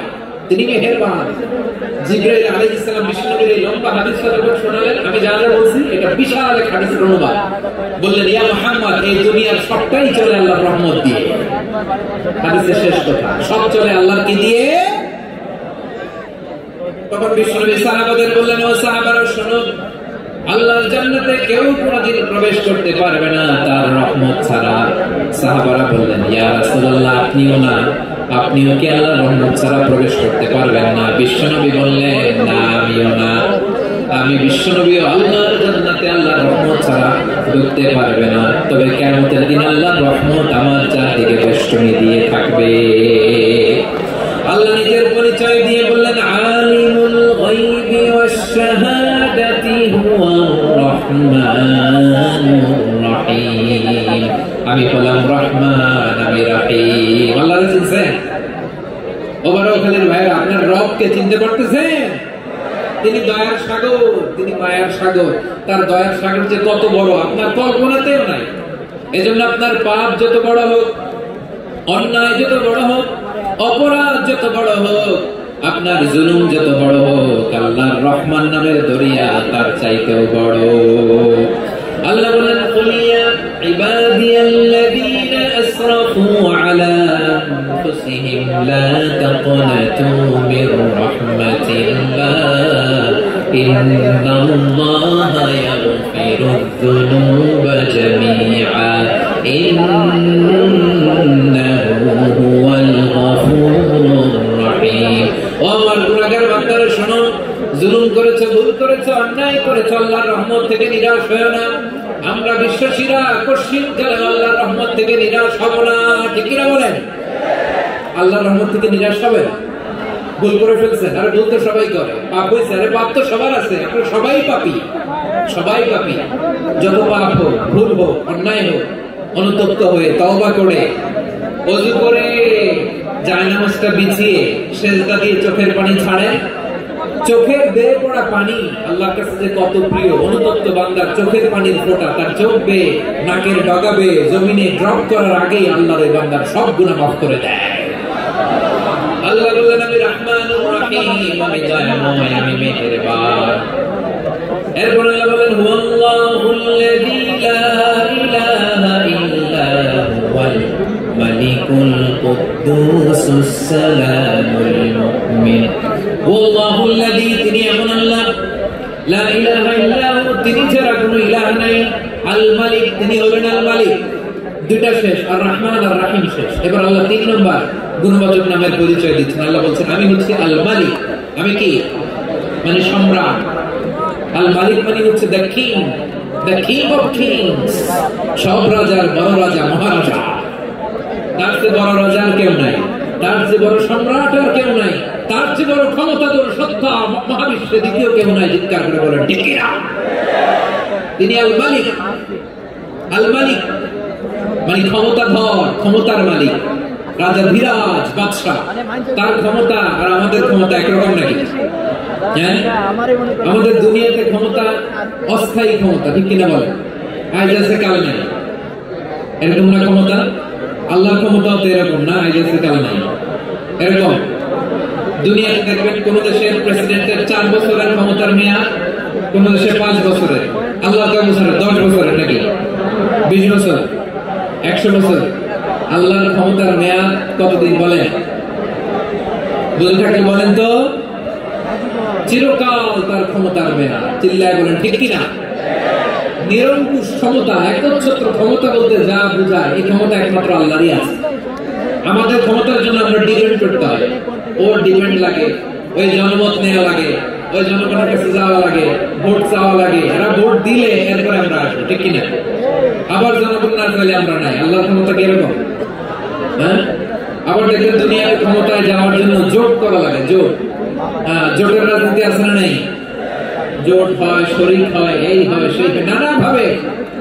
তিনি মেহেরবান। জিবরাইল আলাইহিস সালাম বিষ্ণুনবীর এই লম্বা হাদিসটা যখন শোনালেন, আমি যা বলছি এটা বিশাল এক হাদিসের অনুবাদ। বললেন, ইয়া মুহাম্মদ, এই দুনিয়ার সবটাই চলে আল্লাহর রহমত দিয়ে। হাদিসের শেষ কথা, সব চলে আল্লাহর কি দিয়ে? তখন বিষ্ণুনবী সাহাবাদের বললেন, ও সাহাবারা শোনো, আল্লাহর জান্নাতে কেউ কোনোদিন প্রবেশ করতে পারবে না তার রহমত ছাড়া। সাহাবারা বললেন, ইয়া রাসূলুল্লাহ, আপনিও না, আপনিও কি আল্লাহর রহমত ছাড়া প্রবেশ করতে পারবেন না? বিশ্বনবী বললেন, না আমিও না, আমি বিশ্বনবীও আল্লাহর জান্নাতে আল্লাহর রহমত ছাড়া ঢুকতে পারবে না। তবে কিয়ামতের দিন আল্লাহর রহমত আমার চারদিকে বেষ্টনী দিয়ে থাকবে। আল্লাহ নিজের পরিচয় দিয়ে বললেন, আলিমুল গায়বি ওয়াশ শাহাদাতি হুয়ার রহমানুর রহিম। আমি হলাম রহমান, আমি রহিম। আল্লাহর চিনছেন? ওবারখালীর ভাইয়েরা, আপনার রবকে চিনতে পারতেছেন? তিনি দয়ার সাগর, তিনি মায়ার সাগর। তার দয়ার সাগর যে কত বড় আপনার কল্পনাতেও নাই। এজন্য আপনার পাপ যত বড় হোক, অন্যায় যত বড় হোক, অপরাধ যত বড় হোক, আপনার জুলুম যত বড় হোক, আল্লাহর রহমান নামের দরিয়া তার চাইতেও বড়। আল্লাহ বলেন, কুল ইয়া ইবাদিয়াল্লাযীনা আসরাফু আলা আনফুসিহিম লা তাকনাতু মির রাহমাতিল্লাহ ইন্নাল্লাহা ইয়াগফিরুয যুনুবা জামিআ ইন্নাহু হুয়াল গফুরুর রহিম। ও আমার গুনাহগার বান্দারা শোনো, জুলুম করেছে, ভুল করেছে, অন্যায় করেছে, আল্লাহর রহমত থেকে নিরাশ হয়ো না। আমরা বিশ্বাসীরা কোশ্চিনকালে আল্লাহর রহমত থেকে নিরাশ হব না, ঠিক কিনা বলেন? আল্লাহর রহমত থেকে নিরাশ হবে? ভুল করে ফেলছেন, আরে ভুল তো সবাই করে, পাপ হয়েছে, আরে পাপ তো সবার আছে, আমরা সবাই পাপী, সবাই পাপী। যত পাপ হোক, ভুল হোক, অন্যায় হোক, অনুতপ্ত হয়ে তওবা করে ওযু করে জায়নামাজটা বিছিয়ে সেজদা দিয়ে চোখের পানি ছাড়ে। চোখের বেয়ে পড়া পানি আল্লাহর কাছে যে কত প্রিয়। অনুতপ্ত বান্দার চোখের পানির ফোঁটা তার চোখ বেয়ে, নাকের ডগা বেয়ে জমিনে ড্রপ করার আগেই আল্লাহর ওই বান্দার সব গুনাহ মাফ করে দেয়। আল্লাহ বললেন, আমি রহমানুর রহিম, আমি দয়াময়, আমি মেহেরবান। এরপর আল্লাহ বলেন, হুয়াল্লাহুল্লাযী লা ইলাহা ইল্লা হুয়াল মালিকুল কুদ্দুসুস সালামুল মুমিন। হুয়াল্লাহুল্লাযী, তিনি এমন আল্লাহ, লা ইলাহা ইল্লা হু, তিনি ছাড়া কোনো ইলাহ নাই। আল মালিক, তিনি হলেন আল মালিক। দুইটা শেষ, আর রহমান আর রহিম শেষ। এবার আল্লাহ 3 নম্বর গুণবাচক নামের পরিচয় দিচ্ছেন। আল্লাহ বলছেন, আমি হচ্ছি আল মালিক। আমি কি? মানে সম্রাট। আল মালিক মানে হচ্ছে the king, the king of kings. সব রাজার বড় রাজা, মহারাজা। তার চেয়ে বড় রাজা আর কেউ নাই, তার চেয়ে বড় সম্রাট আর কেউ নাই, তার চেয়ে বড় ক্ষমতাধর সত্তা মহাবিশ্বে দ্বিতীয় কেউ নাই। চিৎকার করে বলেন ঠিক কিনা? তিনি আল মালিক। আল মালিক মানে ক্ষমতাধর, ক্ষমতার মালিক, রাজা ধীরাজ বাদশাহ। তার ক্ষমতা আর আমাদের ক্ষমতা একরকম নাকি? হ্যাঁ, আমাদের দুনিয়াতে ক্ষমতা অস্থায়ী ক্ষমতা, ঠিক কিনা বলেন? আজ আছে কাল নাই, এরকম না ক্ষমতা? আল্লাহর ক্ষমতাও তো এরকম না, আজ আছে কাল নাই, এরকম। দুনিয়াতে দেখবেন কোন দেশের প্রেসিডেন্টের 4 বছরের ক্ষমতার মেয়াদ, কোন দেশে 5 বছরের। আল্লাহ কয় বছরের? 10 বছরের নাকি? 20 বছর, 100 বছর। আল্লাহর ক্ষমতার মেয়াদ কতদিন বলেন? বুঝে থাকলে বলেন তো। চিরকাল তার ক্ষমতার মেয়াদ। চিল্লায় বলেন ঠিক কিনা? নিরঙ্কুশ ক্ষমতা, একচ্ছত্র ক্ষমতা বলতে যা বোঝায়, এই ক্ষমতা একমাত্র আল্লাহরই আছে। আমাদের ক্ষমতার জন্য আমরা ডিপেন্ড করতে হয়, ওর ডিপেন্ড লাগে, ওই জনমত নেওয়া লাগে, ওই জনগণের কাছে যাওয়া লাগে, ভোট চাওয়া লাগে, এরা ভোট দিলে এরপরে আমরা আসবো, ঠিক কিনা? আবার জনগণ না চাইলে আমরা নাই। আল্লাহর ক্ষমতা কিরকম? হ্যাঁ, আবার দেখবেন দুনিয়ার ক্ষমতায় যাওয়ার জন্য জোট করা লাগে, জোট। জোটের রাজনীতি আছে না নাই? জোট হয়, শরীক হয়, এই হয়, সেই হয়, নানা ভাবে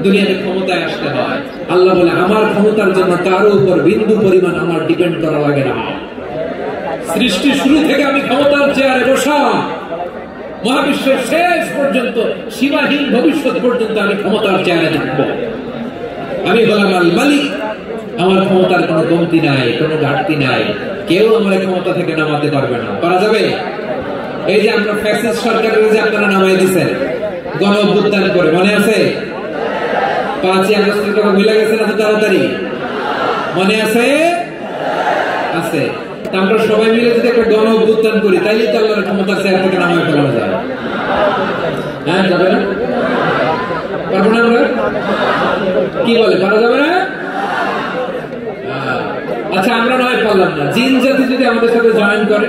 দুনিয়াতে ক্ষমতায় আসতে হয়। আল্লাহ বলে, আমার ক্ষমতার জন্য কারো উপর বিন্দু পরিমাণ আমার ডিপেন্ড করা লাগে না। সৃষ্টি শুরু থেকে আমি ক্ষমতার চেয়ারে বসা, মহাবিশ্বের শেষ পর্যন্ত, সীমাহীন ভবিষ্যৎ পর্যন্ত আমি ক্ষমতার চেয়ারে থাকবো। আমি বললাম আল মালিক, আমার ক্ষমতার কোনো কমতি নাই, কোনো ঘাটতি নাই। কেউ আমার ক্ষমতা থেকে নামাতে পারবে না। পারা যাবে? এই যে আমরা ফ্যাসিস্ট সরকারের যে আপনারা নামাই দিচ্ছেন গণ অভ্যুত্থান করে, মনে আছে? 5ই আগস্টের কথা ভুলে গেছেন এত তাড়াতাড়ি? মনে আছে? আছে। আমরা সবাই মিলে যদি একটা গণ অভ্যুত্থান করি, তাইলে তো আল্লাহর ক্ষমতার চেয়ার থেকে নামায় ফেলানো যায়। হ্যাঁ, যাবে না? পারবো না আমরা? কি বলে, পারা যাবে না? আচ্ছা, আমরা নয় পারলাম না, জিন জাতি যদি আমাদের সাথে জয়েন করে,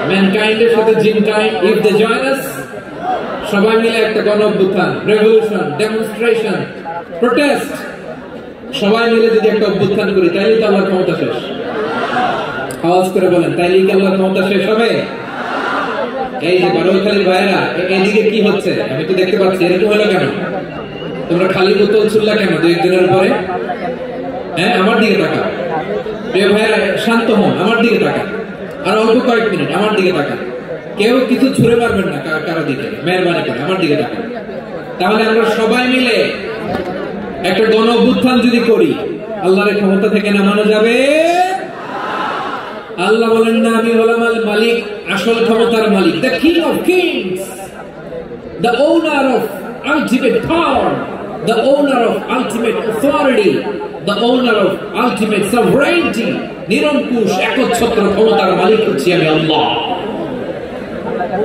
ম্যানকাইন্ডের সাথে জিনকাইন্ড, ইফ দে জয়েন আস, সবাই মিলে একটা গণ অভ্যুত্থান, রেভলিউশন, ডেমনস্ট্রেশন, প্রোটেস্ট, সবাই মিলে যদি একটা অভ্যুত্থান করি, তাইলে তো আল্লাহর ক্ষমতা শেষ। আওয়াজ করে বলেন, তাইলে কি আল্লাহর ক্ষমতা শেষ হবে? এই যে বারোখালীর ভাইয়েরা, এদিকে কি হচ্ছে আমি তো দেখতে পাচ্ছি, এরকম হলো কেন? তোমরা খালি বোতল ছুড়লা কেন দু একদিনের পরে? হ্যাঁ, আমার দিকে তাকা। প্রিয় ভাইয়েরা, শান্ত হন, আমার দিকে তাকা। আর অল্প কয়েক মিনিট আমার দিকে তাকা। কেউ কিছু ছুড়ে মারবেন না কারো দিকে, মেহরবানি করে আমার দিকে তাকা। তাহলে আমরা সবাই মিলে একটা গণ অভ্যুত্থান যদি করি, আল্লাহর ক্ষমতা থেকে নামানো যাবে। আল্লাহ বলেন না আমি হলাম আল মালিক, আসল ক্ষমতার মালিক, the king of kings, the owner of ultimate power, the owner of ultimate authority, the owner of ultimate sovereignty, নিরঙ্কুশ একচ্ছত্র ক্ষমতার মালিক হচ্ছি আমি আল্লাহ।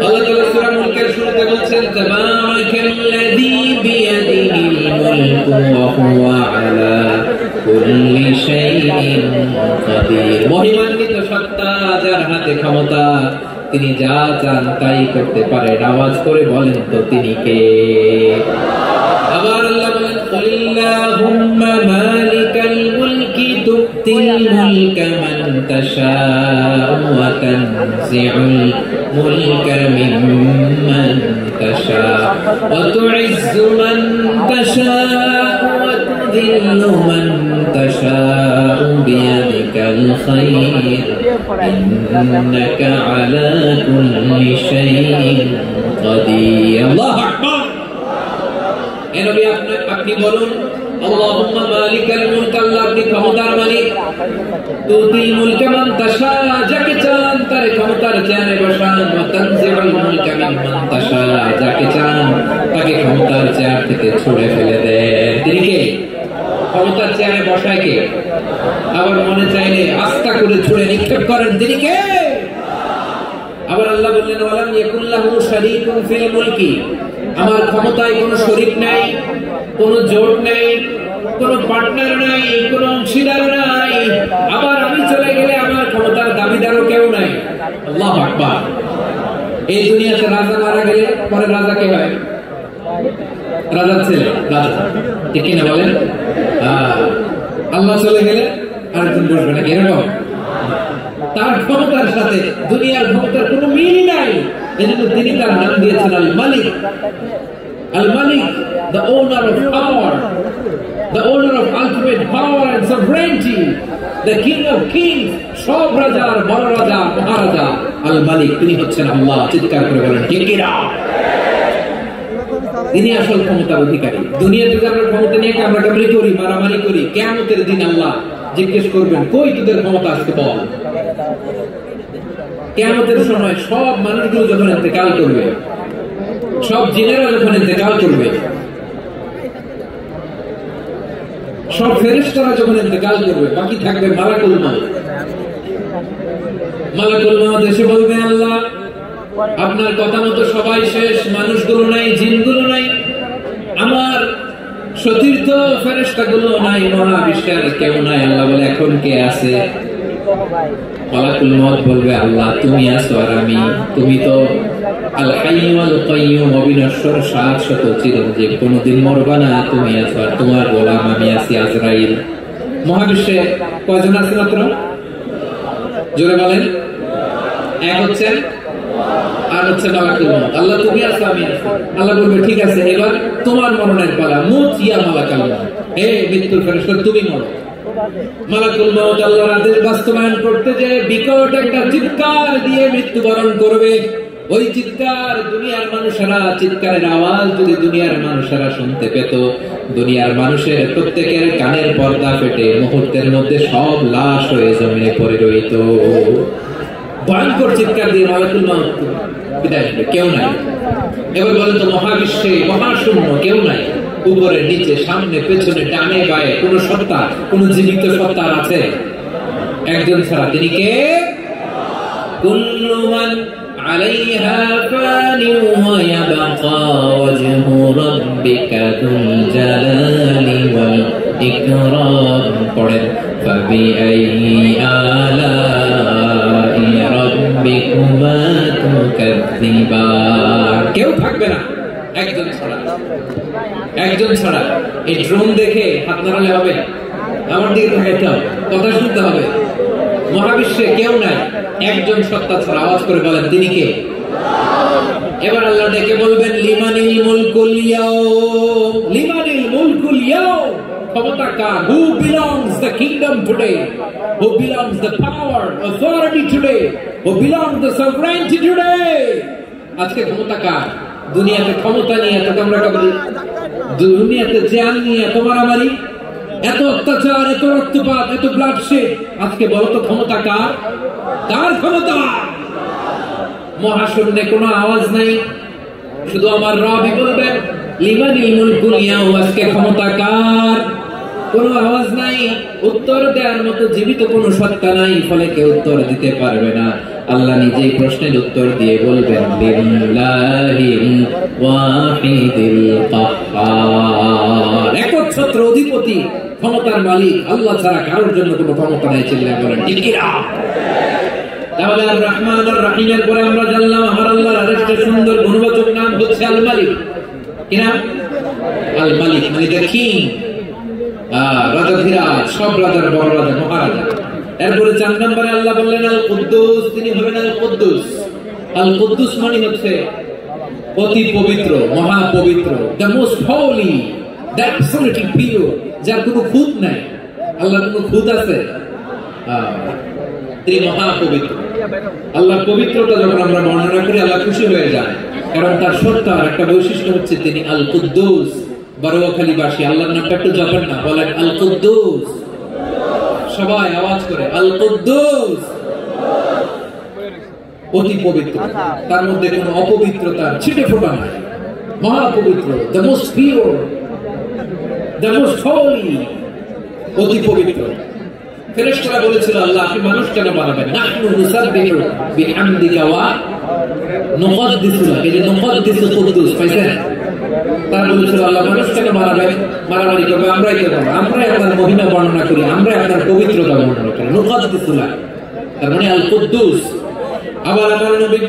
আল্লাহ তাআলা সূরা মুলকের শুরুতে বলছেন তাবারাকাল্লাযী বিয়াদিহিল মুলকু ওয়া হুয়া আলা কুল্লি শাইইন কাদির। মহিমান্বিত সত্তা, যার হাতে ক্ষমতা, তিনি যা চান তাই করতে পারেন। আওয়াজ করে বলেন তো তিনি কে? আবার আল্লাহ বলেন কুলিল্লাহুম্মা মালিকাল মুলকি তুতিল মুলকা মান তাশাউ ওয়া তানজিউল মুলকা মিম্মান তাশাউ ওয়া তুইজ্জু মান তাশাউ ওয়া তুযিল্লু মান তাশাউ বিয়াদিকাল খায়র ইন্নাকা আলা কুল্লি শাইইন কাদির। আল্লাহু আকবার। নবী আপনি বলুন আল্লাহুম্মা মালিকাল মুলক, আল্লাহ আপনি ক্ষমতার মালিক। তুতিল মুলকা মান তাশা, যাকে চান তার ক্ষমতার চেয়ারে বসান। ওয়া তানজিউল মুলকা মিম্মান তাশা, যাকে চান তাকে ক্ষমতার চেয়ার থেকে ছুঁড়ে ফেলে দেন। তিনি কে? ক্ষমতার চেয়ারে বসায় কে? আবার মনে চাইলে আস্থা করে ছুঁড়ে নিক্ষেপ করেন, তিনি কে? আবার আল্লাহ বললেন ওয়ালাম ইয়াকুল্লাহু শারীকুন ফিল মুলকি, আমার ক্ষমতায় কোনো শরীক নাই, কোনো জোট নাই, কোনো পার্টনার নাই, কোনো অংশীদার নাই। আবার আমি চলে গেলে আমার ক্ষমতার দাবিদারও কেউ নাই। আল্লাহু আকবার। এই দুনিয়াতে রাজা মারা গেলে পরে রাজা কে হয়? রাজার ছেলে, রাজা। ঠিক কিনা বলেন? আল্লাহ চলে গেলে আরেকজন বসবে নাকি? এরকম তার ক্ষমতার সাথে দুনিয়ার ক্ষমতার কোনো মিলই নাই। এজন্য তিনি তার নাম দিয়েছেন আল মালিক। আল মালিক, the owner of power, the owner of ultimate power and sovereignty, the king of kings, সব রাজার বড় রাজা, মহারাজা আল মালিক, তিনি হচ্ছেন আল্লাহ। চিৎকার করে বলেন ঠিক কিনা? তিনি আসল ক্ষমতার অধিকারী। দুনিয়াতে আমরা ক্ষমতা নিয়ে কামড়াকামড়ি করি, মারামারি করি, কিয়ামতের দিন আল্লাহ জিজ্ঞেস করবেন কই তোদের ক্ষমতা আজকে বল। কিয়ামতের সময় সব মানুষগুলো যখন ইন্তেকাল করবে, সব জিনেরা যখন ইন্তেকাল করবে, সব ফেরেশতারা যখন ইন্তেকাল করবে, বাকি থাকবে মালাকুল মউত। মালাকুল মউত এসে বলবে আল্লাহ আপনার কথা মতো সবাই শেষ, মানুষগুলো নাই, জিনগুলো নাই, আমার সতীর্থ ফেরেশতাগুলো নাই, মহাবিশ্বের কেউ নাই। আল্লাহ বলে এখন কে আছে? মালাকুল মউত বলবে আল্লাহ তুমি আছো আর আমি। তুমি তো আল হাইয়্যু আল কাইয়্যুম, অবিনশ্বর, শাশ্বত, চিরঞ্জীব, কোনদিন মরবা না, তুমি আছো আর তোমার গোলাম আমি আছি আজরাইল। মহাবিশ্বে কয়জন আছে মাত্র? জোরে বলেন। এক হচ্ছেন আর হচ্ছে মালাকুল মউত। আল্লাহ তুমি আছো আমি আছি। আল্লাহ বলবে ঠিক আছে এবার তোমার মরণের পালা, মুত ইয়া মালাকুল মউত, হে মৃত্যুর ফেরেশতা তুমি মরো। মালাকুল মউত আল্লাহর আদেশ বাস্তবায়ন করতে যে বিকট একটা চিৎকার দিয়ে মৃত্যুবরণ করবে। ওই চিৎকার দুনিয়ার মানুষেরা, চিৎকারের আওয়াজ যদি দুনিয়ার মানুষেরা শুনতে পেত, দুনিয়ার মানুষের প্রত্যেকের কানের পর্দা ফেটে মুহূর্তের মধ্যে সব লাশ হয়ে জমিনে পড়ে রইত। ভয়ঙ্কর চিৎকার দিয়ে মালাকুল মউত বিদায় নেবে, কেউ নাই। এবার বলেন তো মহাবিশ্বে মহাশূন্য, কেউ নাই, উপরে নিচে সামনে পেছনে ডানে বায়ে কোন সত্তা, কোন জীবিত সত্তা আছে? একজন ছাড়া, তিনি কে? কুল্লু মান আলাইহা ফানি ওয়া ইয়াবকা ওয়াজহু রাব্বিকা যুল জালালি ওয়াল ইকরাম। পড়েন ফাবিআইয়ি আলাই রাব্বিকুমা তুকাযযিবান। কেউ থাকবে না একজন ছাড়া, একজন ছাড়া। এই ড্রোন দেখে হাত নাড়ালে হবে? আমার দিকে তাকাইতে হবে, কথা শুনতে হবে। মহাবিশ্বে কেউ নাই, একজন সত্তা ছাড়া। আওয়াজ করে বলেন তিনি কে? এবার আল্লাহ ডেকে বলবেন লিমানিল মুলকুল ইয়াউম, লিমানিল মুলকুল ইয়াউম, ক্ষমতা কার? Who belongs the kingdom today? Who belongs the power, authority today? Who belongs the sovereignty today? আজকে ক্ষমতা কার? দুনিয়াতে ক্ষমতা নিয়ে এত কামড়াকামড়ি, দুনিয়াতে জান নিয়ে এত মারামারি, এত অত্যাচার, এত রক্তপাত, এত ব্লাডশেড, আজকে বলো তো ক্ষমতা কার? কার ক্ষমতা? মহাশূন্যে কোনো আওয়াজ নাই, শুধু আমার রবই বলবেন লিমানিল মুলকুল ইয়াউম, আজকে ক্ষমতা কার? কোনো আওয়াজ নাই, উত্তর দেওয়ার মতো জীবিত কোনো সত্তা নাই, ফলে কেউ উত্তর দিতে পারবে না। আল্লাহ নিজেই প্রশ্নের উত্তর দিয়ে বলবেন লিল্লাহিল ওয়াহিদিল কাহ্হার, একচ্ছত্র অধিপতি, ক্ষমতার মালিক আল্লাহ ছাড়া কারোর জন্য কোনো ক্ষমতা নাই। চিল্লায় বলেন ঠিক কি না? তাহলে আর রহমান আর রহিমের পরে আমরা জানলাম আমার আল্লাহর আরেকটা সুন্দর গুণবাচক নাম হচ্ছে আল মালিক। কি নাম? আল মালিক, মানে দ্য কিং, রাজাধিরাজ, সব রাজার বড় রাজা, মহারাজা। এরপরে 4 নম্বরে আল্লাহ বললেন আল কুদ্দুস, তিনি হলেন আল কুদ্দুস। আল কুদ্দুস মানে হচ্ছে অতি পবিত্র, মহা পবিত্র, the most Holi, the absolutely pure, যার কোনো খুঁত নাই। আল্লাহর কোনো খুঁত আছে? তিনি মহা পবিত্র। আল্লাহর পবিত্রতা যখন আমরা বর্ণনা করি আল্লাহ খুশি হয়ে যায়, কারণ তার সত্তার একটা বৈশিষ্ট্য হচ্ছে তিনি আল কুদ্দুস। বারোয়াখালীবাসী আল্লাহর নামটা একটু জপেন না, বলেন আল কুদ্দুস, সবাই আওয়াজ করে আল কুদ্দুস। অতি পবিত্র, তার মধ্যে কোনো অপবিত্রতার ছিটে ফোঁটা নাই, মহা পবিত্র, the most pure, the most Holi, অতি পবিত্র। ফেরেশতারা বলেছিল আল্লাহ আপনি মানুষ কেন বানাবেন? নাহনু নুসাব্বিহু বিহামদিকা ওয়া নুকদ্দিসু লাক, এই যে নুকদ্দিসু কুদ্দুস পাইছেন? তারা বলেছিল আল্লাহ মানুষ কেন বানাবেন? মারামারি করবে, আমরাই করব, আমরাই আপনার মহিমা বর্ণনা করি, আমরাই আপনার পবিত্রতা বর্ণনা করি, নুকদ্দিসু লাক, তার মানে আল কুদ্দুস। আবার আমার নবী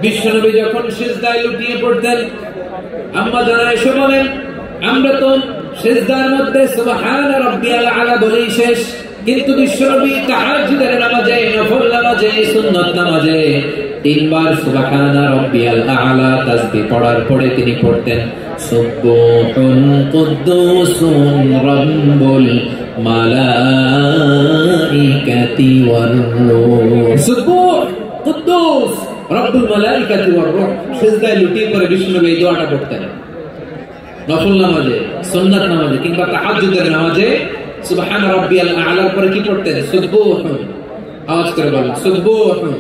বিশ্ব নবী যখন সিজদায় লুটিয়ে পড়তেন, আম্মা জানা এসে বলেন আমরা তো সিজদার মধ্যে সুবহান রাব্বিয়াল আলা বলেই শেষ, কিন্তু বিশ্বনবী তাহাজ্জুদের নামাজে, নফল নামাজে, সুন্নাত নামাজে 3 বার সুবহান রাব্বিয়াল আলা তাসবিহ পড়ার পরে তিনি পড়তেন সুবহুন কুদ্দুসুন রাব্বুল মালাইকাতি ওয়ার রূহ, সুবহ কুদ্দুস রব্বুল মালাইকাতি ওয়ার রূহ। সিজদায় লুটিয়ে পড়ে বিশ্বনবী এই দোয়াটা পড়তেন নফল নামাজে, সুন্নাত নামাজে কিংবা তাহাজ্জুদের নামাজে। সুবহান রাব্বিয়াল আ'লার পরে কি পড়তেন? সুবহুন, আওয়াজ করে বলেন সুবহুন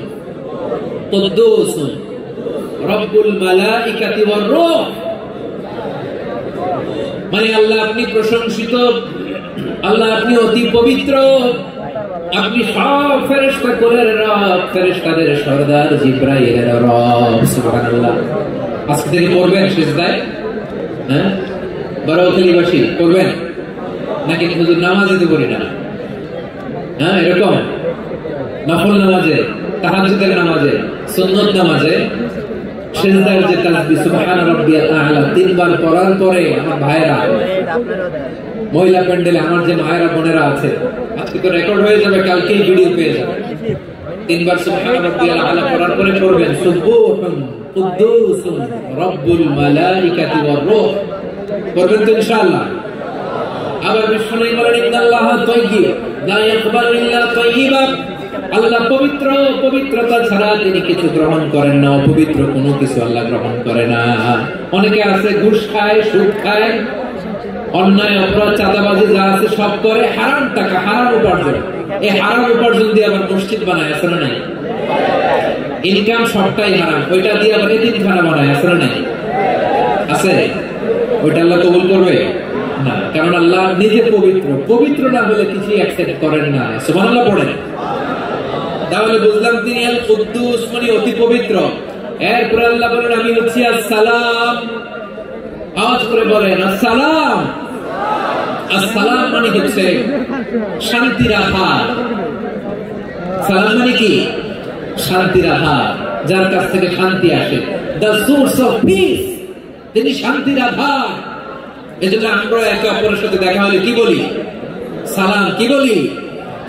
কুদ্দুসুন রব্বুল মালাইকাতি ওয়ার রূহ, মানে আল্লাহ আপনি প্রশংসিত, আল্লাহ আপনি অতি পবিত্র, আপনি সব ফেরেশতা কুলের রব, ফেরেশতাদের সরদার জিবরাইলের রব। সুবহানাল্লাহ। আজকে থেকে পড়বেন সিজদায়? হ্যাঁ, বারোয়াখালীবাসী পড়বেন নাকি শুধু নামাজে তো করি না? হ্যাঁ, এরকম নফল নামাজে, তাহাজ্জুদের নামাজে, সুন্নাত নামাজে সিজদার যে তাসবিহ সুবহান রাব্বিয়াল আ'লা 3 বার পড়ার পরে আমার ভাইরা, মহিলা প্যান্ডেলে আমার যে মায়েরা বোনেরা আছে, আজকে তো রেকর্ড হয়ে যাবে, কালকেই ভিডিও পেয়ে যাবে। 3 বার সুবহান রাব্বিয়াল আ'লা পড়ার পরে পড়বেন সুবহুন কুদ্দুসুন রব্বুল মালাইকাতি ওয়ার রূহ। পড়বেন তো ইনশাআল্লাহ। আবার বিষ্ণু বলেন ইন্নাল্লাহ তাইয়্যিব লা ইয়াকবালু ইল্লা তাইয়্যিবান, আল্লাহ পবিত্র, পবিত্রতা ছাড়া তিনি কিছু গ্রহণ করেন না, অপবিত্র কোনো কিছু আল্লাহ গ্রহণ করে না। অনেকে আছে ঘুষ খায়, সুদ খায়, অন্যায় অপরাধ চাঁদাবাজি যা আছে সব করে, হারাম টাকা, হারাম উপার্জন, এই হারাম উপার্জন দিয়ে আবার মসজিদ বানায়, আছে না নাই? ইনকাম সবটাই হারাম, ওইটা দিয়ে আবার এতিমখানা বানায়, আছে না নাই? আছে। ওইটা আল্লাহ কবুল করবে না, কারণ আল্লাহ নিজে পবিত্র, পবিত্র না হলে কিছু অ্যাকসেপ্ট করেন না। সুবহানাল্লাহ পড়েন। তাহলে বুঝলাম তিনি আল কুদ্দুস মানে অতি পবিত্র। এরপর আল্লাহ বলেন আমি হচ্ছি আসসালাম, আওয়াজ করে বলেন আসসালাম। আসসালাম মানে হচ্ছে শান্তির আধার। সালাম মানে কি? শান্তির আধার, যার কাছ থেকে শান্তি আসে, দ্য সোর্স অফ পিস, তিনি শান্তির আধার। এজন্য আমরা একে অপরের সাথে দেখা হলে কি বলি? সালাম। কি বলি?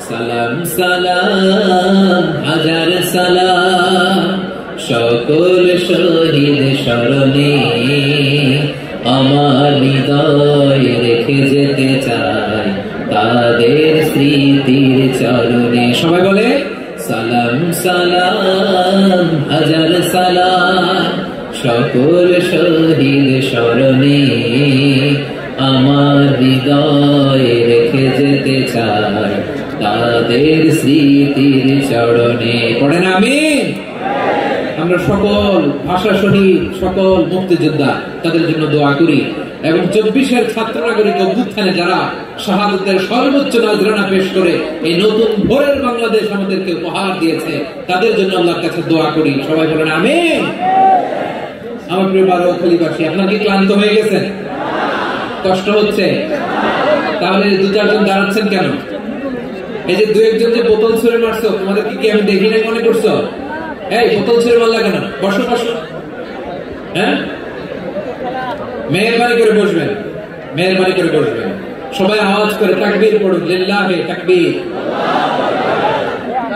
সালাম সালাম হাজার সালাম, সকল শহীদ স্মরণে আমার হৃদয় রেখে যেতে চাই তাদের স্মৃতির চরণে। সবাই বলে সালাম সালাম হাজার সালাম সকল শহীদ স্মরণে আমার হৃদয় রেখে যেতে চাই তাদের স্মৃতির চরণে। পড়েন আমিন। আমরা সকল ভাষা শহীদ, সকল মুক্তিযোদ্ধা তাদের জন্য দোয়া করি এবং 24-এর ছাত্র নাগরিক অভ্যুত্থানে যারা শাহাদাতের সর্বোচ্চ নজরানা পেশ করে এই নতুন ভোরের বাংলাদেশ আমাদেরকে উপহার দিয়েছে তাদের জন্য আল্লাহর কাছে দোয়া করি। সবাই বলেন আমিন। আমার প্রিয় বারোয়াখালীবাসী, আপনারা কি ক্লান্ত হয়ে গেছেন? কষ্ট হচ্ছে? তাহলে 2-4 জন দাঁড়াচ্ছেন কেন? এই যে 2-1 জন যে বোতল ছুঁড়ে মারছো, তোমাদেরকে কি আমি দেখি না মনে করছো? এই বোতল ছুঁড়ে মারলা কেন? বসো বসো। হ্যাঁ, মেহরবানি করে বসবেন, মেহরবানি করে বসবেন। সবাই আওয়াজ করে তাকবীর পড়ুন, লিল্লাহে তাকবীর।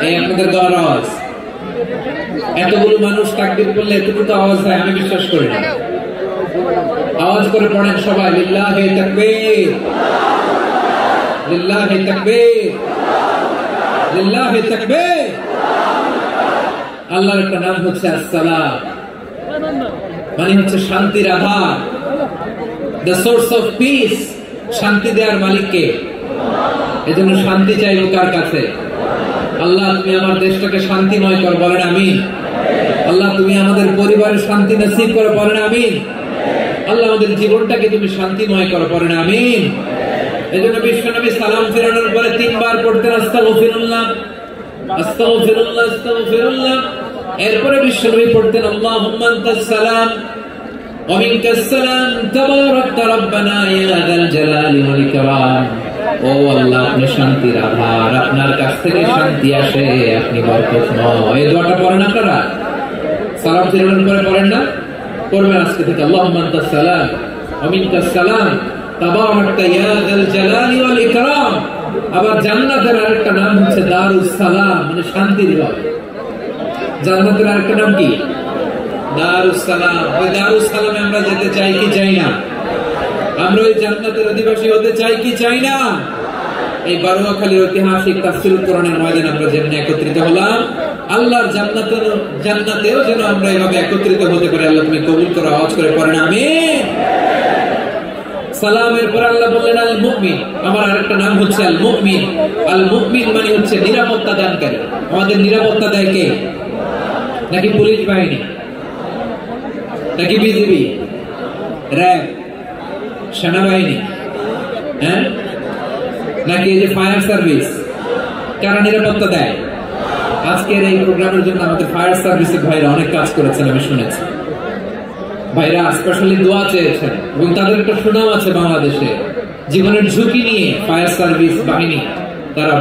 এই আপনাদের দোয়ার আওয়াজ। এতগুলো মানুষ তাকবীর করলে এতটুকু আওয়াজ হয় আমি বিশ্বাস করি না। আওয়াজ করে পড়েন সবাই, লিল্লাহে তাকবীর, লিল্লাহে তাকবীর, লিল্লাহে তাকবীর। আল্লাহর একটা নাম হচ্ছে আসসালাম, মানে হচ্ছে শান্তির আধার, দ্য সোর্স অফ পিস। শান্তি দেওয়ার মালিককে। এজন্য শান্তি চাইবো কার কাছে? আল্লাহ তুমি আমার দেশটাকে শান্তিময় কর, বলেন আমিন। আল্লাহ তুমি আমাদের পরিবারের শান্তি নসিব করো, বলেন আমিন। আল্লাহ আমাদের জীবনটাকে তুমি শান্তিময় করো, বলেন আমিন। এজন্য বিশ্বনবী সালাম ফেরানোর পরে 3 বার পড়তেন আস্তাগফিরুল্লাহ, আস্তাগফিরুল্লাহ, আস্তাগফিরুল্লাহ। এরপরে বিশ্বনবী পড়তেন আল্লাহুম্মা আনতাস সালাম ওয়া মিনকাস সালাম তাবারাকতা রব্বানা ইয়া যাল জালালি ওয়াল ইকরাম। ও আল্লাহ, আপনি শান্তির আধার, আপনার কাছ থেকে শান্তি আসে, আপনি বরকতময়। এই দোয়াটা পড়েন আপনারা? সালাম ফেরানোর পরে পড়েন না? পড়বেন আজকে থেকে। আল্লাহুম্মা আনতাস সালাম ওয়া মিনকাস সালাম তাবারাকতা ইয়া যাল জালালি ওয়াল ইকরাম। আবার জান্নাতের আরেকটা নাম হচ্ছে দারুস সালাম, মানে শান্তির ঘর। জান্নাতের আরেকটা নাম কি? দারুস সালাম। ওই দারুস সালামে আমরা যেতে চাই কি চাই না? আমরা ওই জান্নাতের অধিবাসী হতে চাই কি চাই না? এই বারোয়াখালীর ঐতিহাসিক তাফসীরুল কোরআনের ময়দানে আমরা যেমন একত্রিত হলাম, আল্লাহর জান্নাতেও যেন আমরা এভাবে একত্রিত হতে পারি। আল্লাহ তুমি কবুল করো। আওয়াজ করে পড়েন আমিন। সালামের পর আল্লাহ বললেন আল মুমিন। আমার আরেকটা নাম হচ্ছে আল মুমিন। আল মুমিন মানে হচ্ছে নিরাপত্তা দানকারী। আমাদের নিরাপত্তা দেয় কে? নাকি পুলিশ বাহিনী, নাকি বিজিবি, র্যাব, সেনাবাহিনী, হ্যাঁ, নাকি এই যে ফায়ার সার্ভিস? কারা নিরাপত্তা দেয়? আজকের এই প্রোগ্রামের জন্য আমাদের ফায়ার সার্ভিসের ভাইরা অনেক কাজ করেছেন, আমি শুনেছি। ভাইরা স্পেশালি দোয়া চেয়েছেন এবং তাদের একটা সুনাম আছে বাংলাদেশে। জীবনের ঝুঁকি নিয়ে ফায়ার সার্ভিস বাহিনী তারা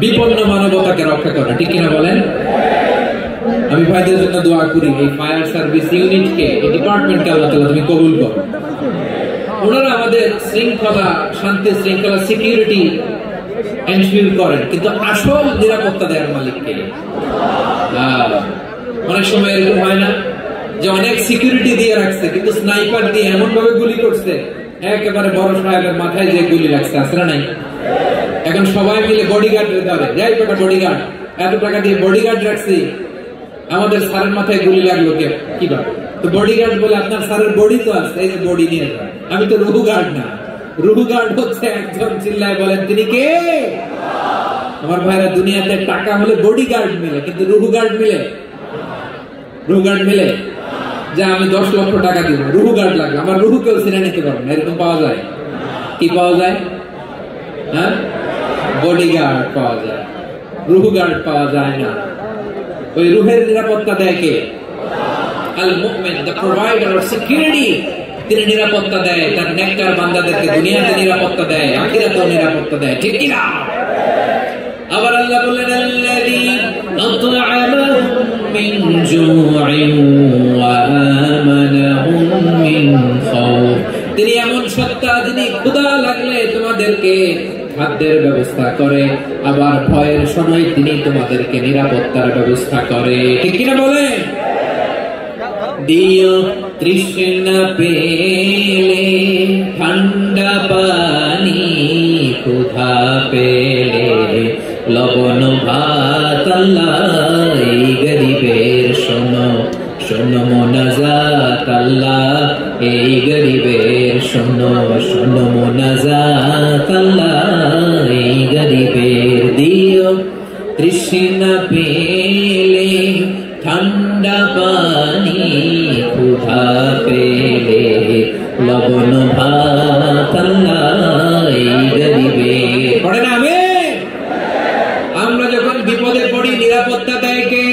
বিপন্ন মানবতাকে রক্ষা করে, ঠিক কিনা বলেন? আমি ভাইদের জন্য দোয়া করি, এই ফায়ার সার্ভিস ইউনিটকে, এই ডিপার্টমেন্টকে আল্লাহ তাআলা তুমি কবুল করো। ওনারা আমাদের শৃঙ্খলা, শান্তি শৃঙ্খলা, সিকিউরিটি এনশিওর করেন, কিন্তু আসল নিরাপত্তা দেওয়ার মালিককে। অনেক সময় এরকম হয় না যে অনেক সিকিউরিটি দিয়ে রাখছে, কিন্তু স্নাইপার দিয়ে এমন ভাবে গুলি করছে একেবারে বড় সাহেবের মাথায় যে গুলি লাগছে, আসলে নাই? এখন সবাই মিলে বডিগার্ডের ধরে, যাই কটা বডিগার্ড, এত টাকা দিয়ে বডিগার্ড রাখছি, আমাদের স্যারের মাথায় গুলি লাগলো কে কিভাবে? তো বডিগার্ড বলে আপনার স্যারের বডি তো আছে, এই যে বডি নিয়ে যায়। আমি তো রুহু গার্ড না, রুহু গার্ড হচ্ছে একজন, চিল্লায় বলেন তিনি কে? আমার ভাইরা, দুনিয়াতে টাকা হলে বডিগার্ড মিলে, কিন্তু রুহু গার্ড মিলে? রুহু গার্ড মিলে? যে আমি 10 লক্ষ টাকা দিব, রুহু গার্ড লাগবে, আমার রুহু কেউ ছিনে নিতে পারবে না, এরকম পাওয়া যায়? কি পাওয়া যায়? হ্যাঁ, বডিগার্ড পাওয়া যায়, রুহু গার্ড পাওয়া যায় না। ওই রুহের নিরাপত্তা দেয় কে? আল মুমিন, দ্য প্রোভাইডার অফ সিকিউরিটি। তিনি নিরাপত্তা দেয় তার নেককার বান্দাদেরকে, দুনিয়াতে নিরাপত্তা দেয়, আখিরাতেও নিরাপত্তা দেয়, ঠিক কি না? আবার আল্লাহ বললেন আল্লাযী আত'আমাহুম মিন জু'ইন ওয়া আমানাহুম মিন খাউফ। তিনি এমন সত্তা যিনি ক্ষুধা লাগলে তোমাদেরকে খাদ্যের ব্যবস্থা করে, আবার ভয়ের সময় তিনি তোমাদেরকে নিরাপত্তার ব্যবস্থা করে, ঠিক কিনা বলেন? দিও তৃষ্ণা পেলে ঠান্ডা পানি, ক্ষুধা পেলে লবণ ভাত আল্লাহ এই গরিবের শোনো শোনো মোনাজাত আল্লাহ এই গরিবের শোনো শোনো মোনাজাত আল্লাহ এই গরিবের দিও তৃষ্ণা পেলে ঠান্ডা পানি, ক্ষুধা পেলে লবণ ভাত আল্লাহ এই গরিবের। পড়ে না আমি? আমরা যখন বিপদে পড়ি নিরাপত্তা দেয় কে?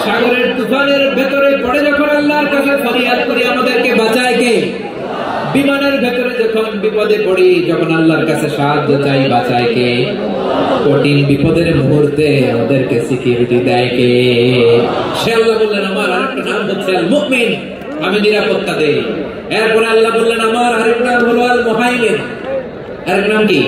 সাগরের তুফানের ভেতরে পড়ে যখন আল্লাহর কাছে ফরিয়াদ করি আমাদেরকে বাঁচায় কে? বিমানের ভেতরে যখন বিপদে পড়ি যখন আল্লাহর কাছে সাহায্য চাই বাঁচায় কে? কঠিন বিপদের মুহূর্তে আমাদেরকে সিকিউরিটি দেয় কে? সে আল্লাহ বললেন আমার আরেকটা নাম হচ্ছে আল মুমিন, আমি নিরাপত্তা দেই। এরপরে আল্লাহ বললেন আমার আরেক নাম হলো আল মুহাইমিন। আরেক নাম কি?